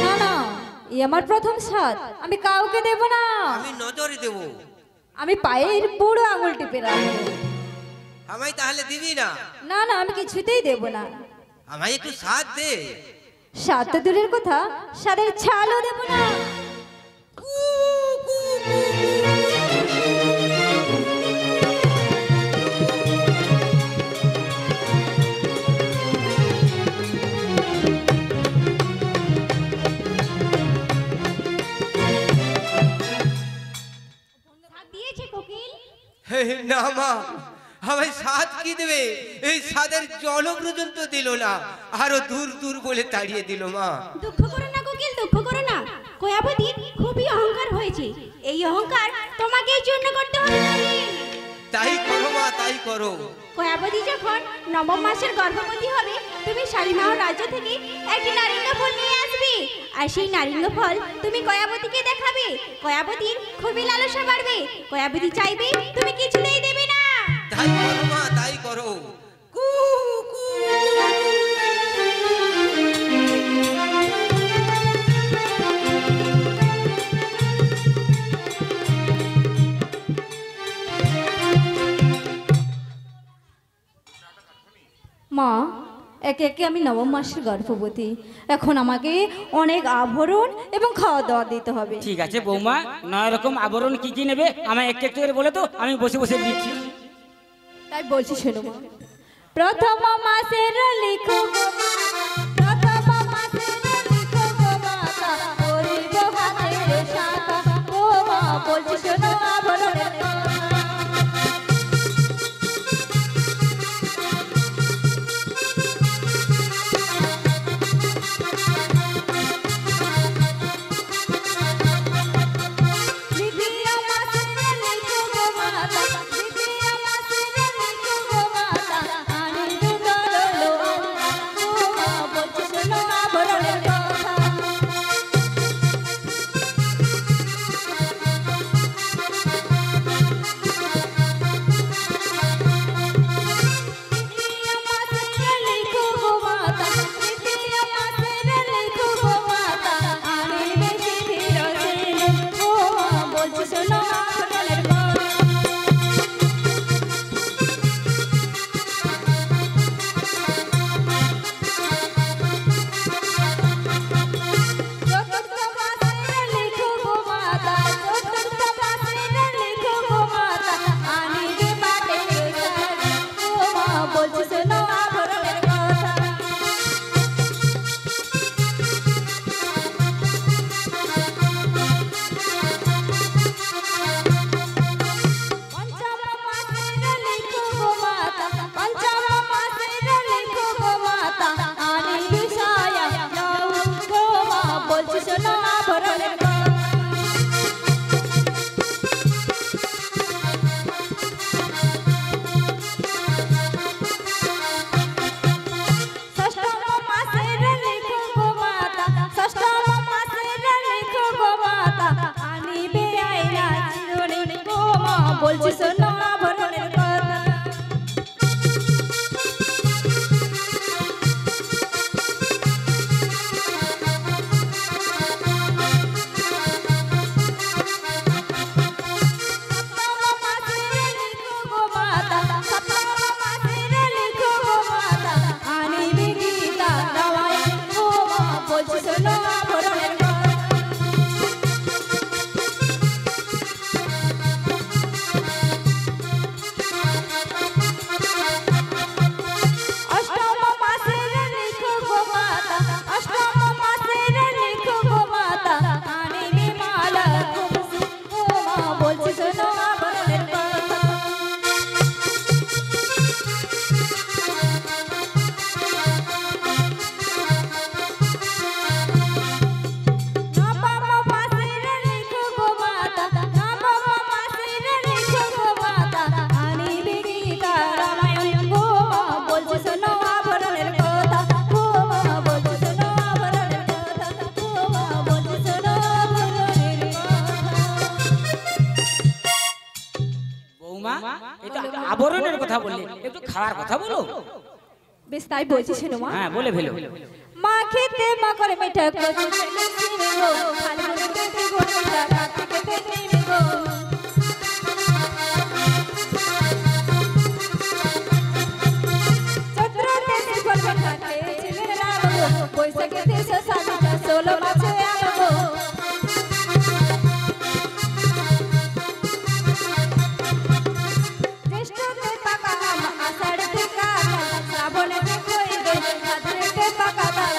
না না, এই আমার প্রথম স্বাদ, আমি কাউকে দেব না। আমি নজরে দেব। আমি পায়ের বুড়ো আঙুল টিপে রাখবো। আমায় তাহলে দিবি না? না না, আমি কিছুতেই দেব না। আমায় একটু সাথ দে। স্বাদ তো দূরের কথা, স্বাদের ছালও দেব না। দিয়েছে কোকিল। না মা, আমায় সাথ কি দেবে? এই সাদের জল পর্যন্ত দিল না, আরো দূর দূর বলে তাড়িয়ে দিল মা। দুঃখ করো না কোকিল, দুঃখ করো না। কয়াবতীর খুবই অহংকার হয়েছে। এই অহংকার তোমাকেই জন্য করতে হবে কোকিল। তাই করো মা, তাই করো। কয়াবতী যখন 9ম মাসের গর্ভবতী হবে, তুমি শালিমাহ রাজ্য থেকে একটি নারিঙ্গ ফল নিয়ে আসবে, আর সেই নারিঙ্গ ফল তুমি কয়াবতীকে দেখাবে। কয়াবতীর খুবই লালসা বাড়বে। কয়াবতী চাইবে, তুমি কিছুতেই দেবে না। তাই করো মা, তাই করো। কু কু। একে একে আমি নবম মাসের গর্ভবতী। এখন আমাকে অনেক আভরণ এবং খাওয়া দাওয়া দিতে হবে। ঠিক আছে বৌমা, 9 রকম আবরণ কি কি নেবে আমায় একটু একটু করে বলে তো, আমি বসে বসে দিচ্ছি। তাই বলছি শোনো মা। প্রথম মাসের লিখো গো মাতা, প্রথম মাসের লিখো গো মাতা, করিব হাতের শাখা। ও মা বলছি শোনো আভরণের কথা। দ্বিতীয় মাসের লিখো গো মাতা, দ্বিতীয় মাসের লিখো গো মাতা, আনিব দরলো আল্লাহ। ও মা বলছি শোনো আভরণের কথা। তৃতীয় মাসের লিখো গো মাতা, তৃতীয় মাসের লিখো গো মাতা, আনিবে শিথির সেন। ও মা বলছি শোনো আভরণের কথা। চতুর্থ মাসের লিখো গো মাতা, চতুর্থ মাসের লিখো গো মাতা, আনিবে পাটের শাড়ি। ও মা বলছি শোনো আভরণের কথা। পঞ্চম মাসের লিখো গো মাতা, পঞ্চম মাসের লিখো গো মাতা, আনিবে সায়া নাও। ও মা বলছি শোনো আভরণের কথা। ষষ্ঠম মাসের লিখো গো মাতা, ষষ্ঠম মাসের লিখো গো মাতা, আনিবে আয়না চিরুনি। ও মা বলছি শোনো আভরণের কথা। সপ্তম মাসের লিখো গো মাতা, সপ্তম মাসের লিখো গো মাতা, আনিবে গীতা রামায়ণ। ও মা বলছি শোনো আভরণের কথা। অষ্টম মাসের লিখো গো মাতা, অষ্টম মাসের লিখো গো মাতা, আনিবে মালা খুশি। ও মা বলছি শোনো আভরণের কথা। নবম মাসের লিখো গো মাতা, নবম মাসের লিখো গো মাতা, আনিবে গীতা রামায়ণ। ও মা বলছি শোনো আভরণের কথা। ও মা বলছি শোনো আভরণের কথা। ও মা বলছি শোনো আভরণের কথা। বৌমা, এটা আবরণের কথা বললে, একটু খাওয়ার কথা বলো। বেশ তাই বলছি শোনো মা। হ্যাঁ বলে ফেলো। মা খেতে মা করে মিঠা কচু ছেলে চিনি গো, ফাল্গুনে পেতে গো মিঠা, কার্তিকে পেতে নিমি গো। চৈত্রতে শিখর মিঠা খেয়েছিলেন রাম গো, বৈশাখেতে শশা মিঠা, 16 মাসে আম গো। জ্যৈষ্ঠতে পাকা আম, আষাঢ়তে কাঁঠাল, শ্রাবণেতে খই দই, ভাদ্রেতে পাকা তাল।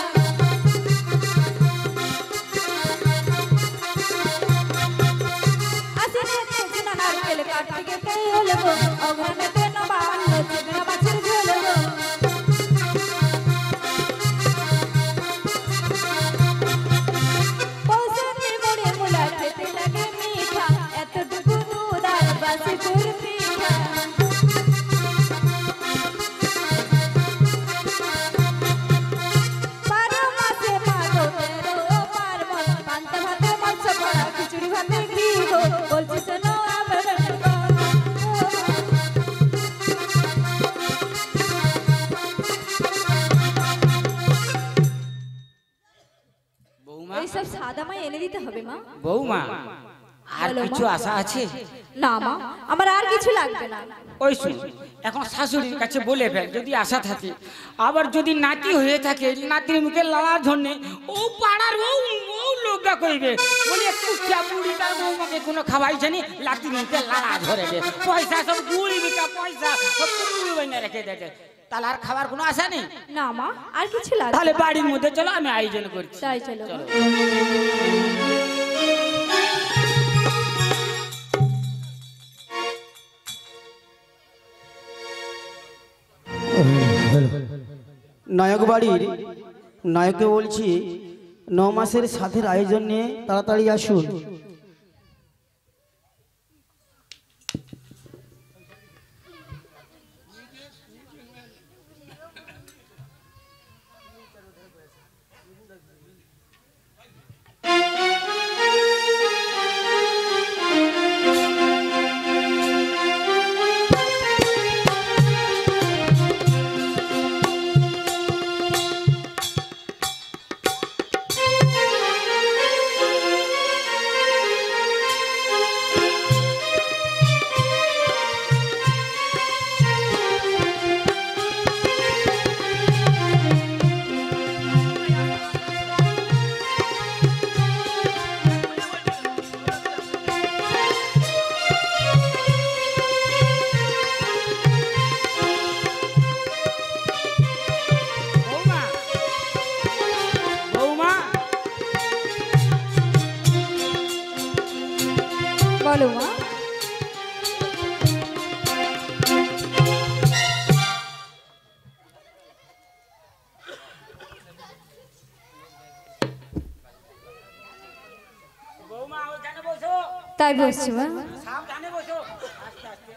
আশ্বিনেতে চিনা নারকেল, কার্তিকেতে ওল গো, অগ্রহায়ণেতে নবান্ন, চিংড়া মাছের ঝোল গো। পৌষেতে মোড়ে মূলা খেতে লাগে মিঠা, এতটুকু দুধ আর বাসি গুড় পিঠা। 12 মাসে মাগো 13 পার্বণ, পান্তা ভাতে মাংস করা, খিচুড়ি ভাতে ঘি গো, বলছি শোনো আভরণের কথা। বৌমা, এইসব সাদা মাই এনে দিতে হবে মা। বৌমা আর বলো মা। কিছু আশা আছে? না মা, আমার আর কিছু লাগবে না। ওই শুন, এখন শাশুড়ির কাছে বলে ফেল যদি আশা থাকে। আবার যদি নাতি হয়ে থাকে, নাতির মুখে লালা ঝরনে ও পাড়ার ও লোকটা কইবে বলি একটু চাপুড়ি তার বৌমাকে কোনো খাওয়াই জানি লাতির মুখে লালা ঝরে দে, পয়সা সব গুড়ি বিকা পয়সা সব পুরো বাইনা রেখে দেয়। তাহলে আর খাবার কোনো আশা নেই? না মা, আর কিছু লাগবে তাহলে না। বাড়ির মধ্যে চলো, আমি আয়োজন করছি। তাই চলো। চলো। নায়ক বাড়ির নায়ককে বলছি 9 মাসের সাথের আয়োজন নিয়ে তাড়াতাড়ি আসুন। বৌমা, বৌমা, বলো মা। বৌমা ওইখানে বসো, তাই বসছি মা। সাবধানে বসো, আস্তে আস্তে।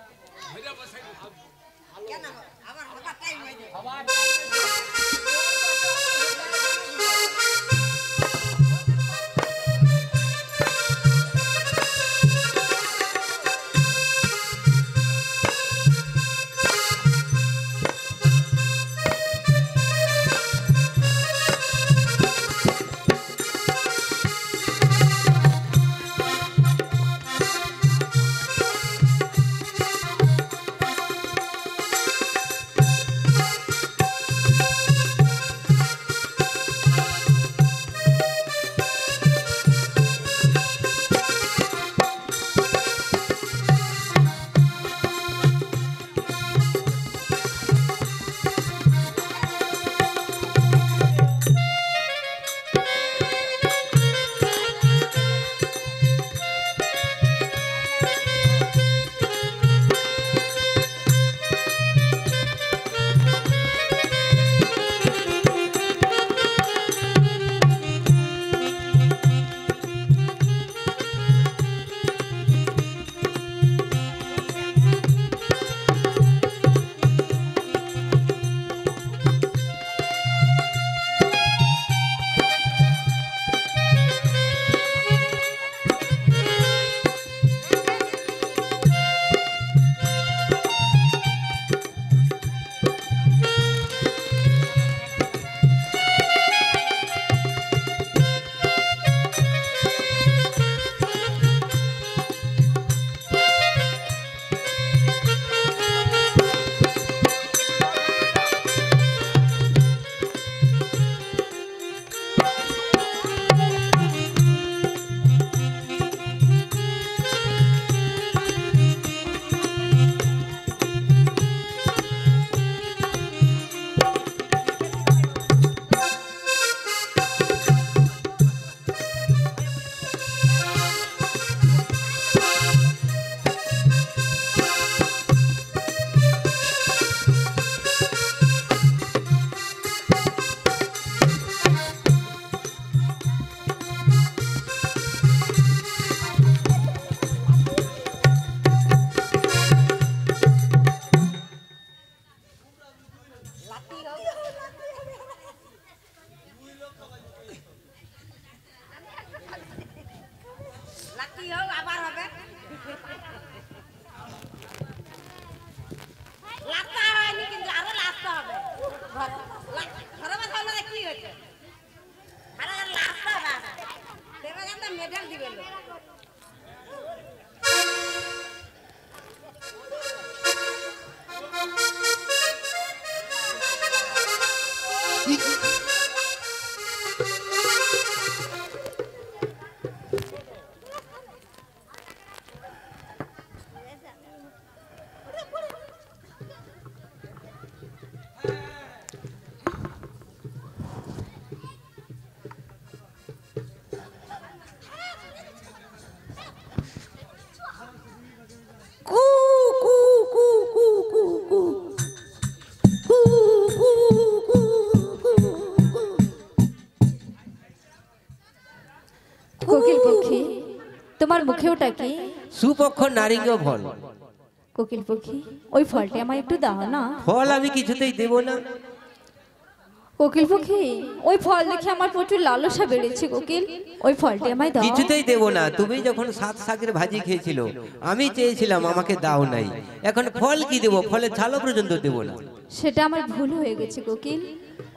তোমার মুখে ওটা কি? সুপক্ষ নারিঙ্গ ফল। কোকিল পাখি, ওই ফলটা আমায় একটু দাও না। ফল আমি কিছুতেই দেব না। কোকিল পাখি, ওই ফল দেখে আমার প্রচুর লালসা বেড়েছে কোকিল, ওই ফলটা আমায় দাও। কিছুতেই দেব না। তুমি যখন 7 শাকের ভাজি খেয়েছিল আমি চেয়েছিলাম, আমাকে দাও নাই। এখন ফল কি দেব? ফলের ছালও পর্যন্ত দেব না। সেটা আমার ভুল হয়ে গেছে কোকিল,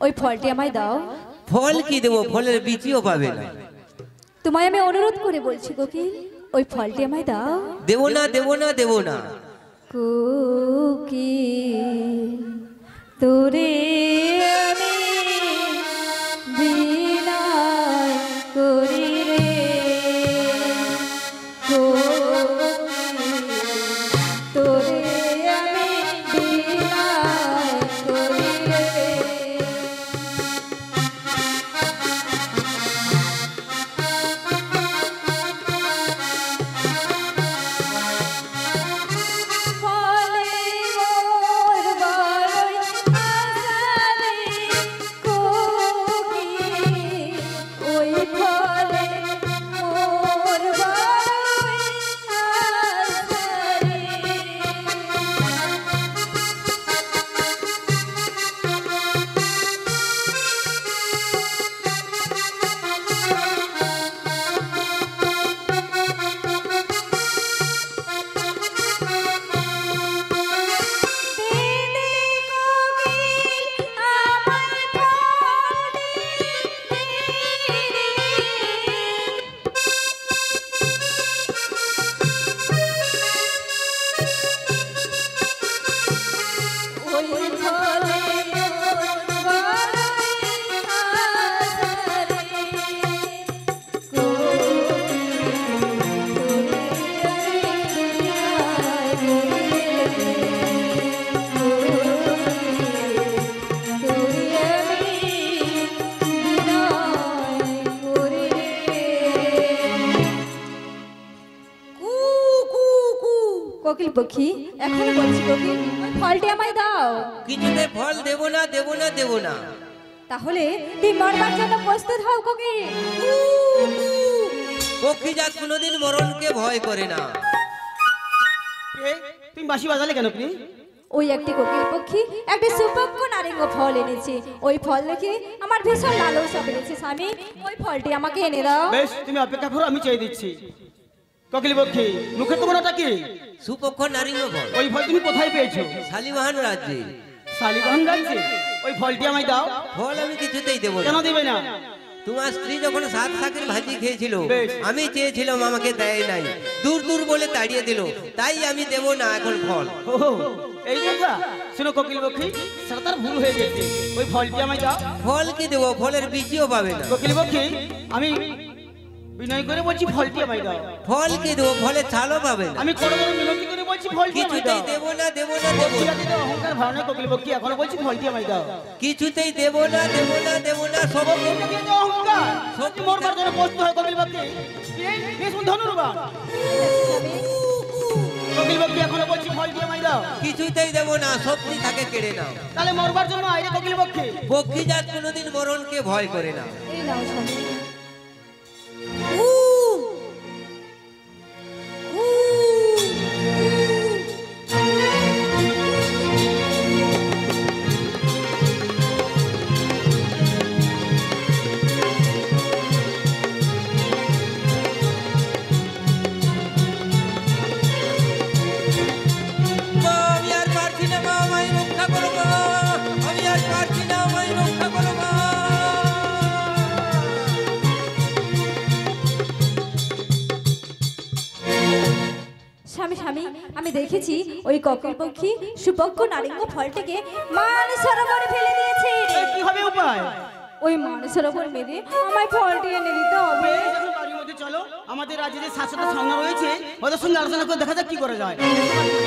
ওই ফলটি আমায় দাও। ফল কি দেব? ফলের বীজও পাবে না। তোমায় আমি অনুরোধ করে বলছি কোকিল, ওই ফলটি আমায় দাও। দেব না, দেব না, দেব না। কোকিল তোরে আমি বিনয় করি রে, কোকিল তোরে আমি বিনয় করি রে। ফলে মোর বড়ই আশা রে কোকিল, ওই ফলে মোর বড়ই আশা রে। দিদি কোকিল আমার ফলে ওই ফলে মোর বড়ই আশা রে, কোকিল পাখি, এখনো বলছি কোকিল, ওই ফলটি আমায় দাও। কিছুতে ফল দেব না, দেব না, দেব না। তাহলে তুই মরবার জন্য প্রস্তুত হও কোকিল। পক্ষীজাত কোনোদিন মরণকে ভয় করে না। তুমি বাঁশি বাজালে কেন প্রিয়? ওই একটি কোকিল পক্ষী একটি সুপক্ষ নারিঙ্গ ফল এনেছে, ওই ফল দেখে আমার ভীষণ লালসা বেড়েছে স্বামী, ওই ফলটি আমাকে এনে দাও। বেশ, তুমি অপেক্ষা করো, আমি চেয়ে দিচ্ছি। কোকিল পক্ষী, মুখে তোমার ওটা কি? সুপক্ষ নারিঙ্গ ফল। ওই ফল তুমি কোথায় পেয়েছো? শালিবাহন রাজ্যে। শালিগ্রাম রাজ্যে? ওই ফলটি আমায় দাও। ফল আমি কিছুতেই দেব কেন না। দিবে না? তোমার স্ত্রী যখন 7 শাকের ভাজি খেয়েছিল বেশ। আমি চেয়েছিলাম, আমাকে দেয় নাই, দূর দূর বলে তাড়িয়ে দিল, তাই আমি দেব না এখন ফল। ও এই কথা। শোনো কোকিল পক্ষী, সেটা তার ভুল হয়ে গেছে, ওই ফলটি আমায় দাও। ফল কি দেব? ফলের বীজও পাবে না। কোকিল পক্ষী, আমি বিনয় করে বলছি ফলটি আমায় দাও। ফল কি দেব? ফলের ছালও পাবে না। আমি কোনো মিনতি করে বলছি ফলটি আমায় দাও। কিছুতেই দেব না, দেব না, দেব না। পক্ষীজাতিতে অহংকার ভাবনা কোকিল পক্ষী, এখনো বলছি ফলটি আমায় দাও। কিছুতেই দেব না, দেব না, দেব না। সব পক্ষীজাতিতে অহংকার, সত্যি মরবার জন্য প্রস্তুত হয় কোকিল পক্ষী। বেশ ধন্যবাদ কোকিল পক্ষী, এখনো বলছি ফলটি আমায় দাও। কিছুতেই দেব না, শক্তি থাকে কেড়ে নাও। তাহলে মরবার জন্য আইরে কোকিল পক্ষী। পক্ষীজাত কোনোদিন মরণকে ভয় করে না। এই নাও স্বামী। মা, আমি আর পারছি না, মা, আমায় রক্ষা করো মা। আমি আর পারছি না, আমায় রক্ষা করো মা। স্বামী স্বামী, আমি দেখেছি ওই কোকিল পক্ষী সুপক্ষ নারিঙ্গ ফলটিকে মান সরোবরে ফেলে দিয়েছে। কি হবে উপায়? ওই মান সরোবর মেরে আমায় ফলটি এনে দিতে হবে। বেশ, এখন বাড়ির মধ্যে চলো, আমাদের রাজ্যে যে শাসকটা সামনে রয়েছে ওদের সঙ্গে আলোচনা করে দেখা যাক কি করা যায়।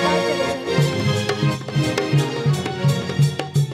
তাই চলো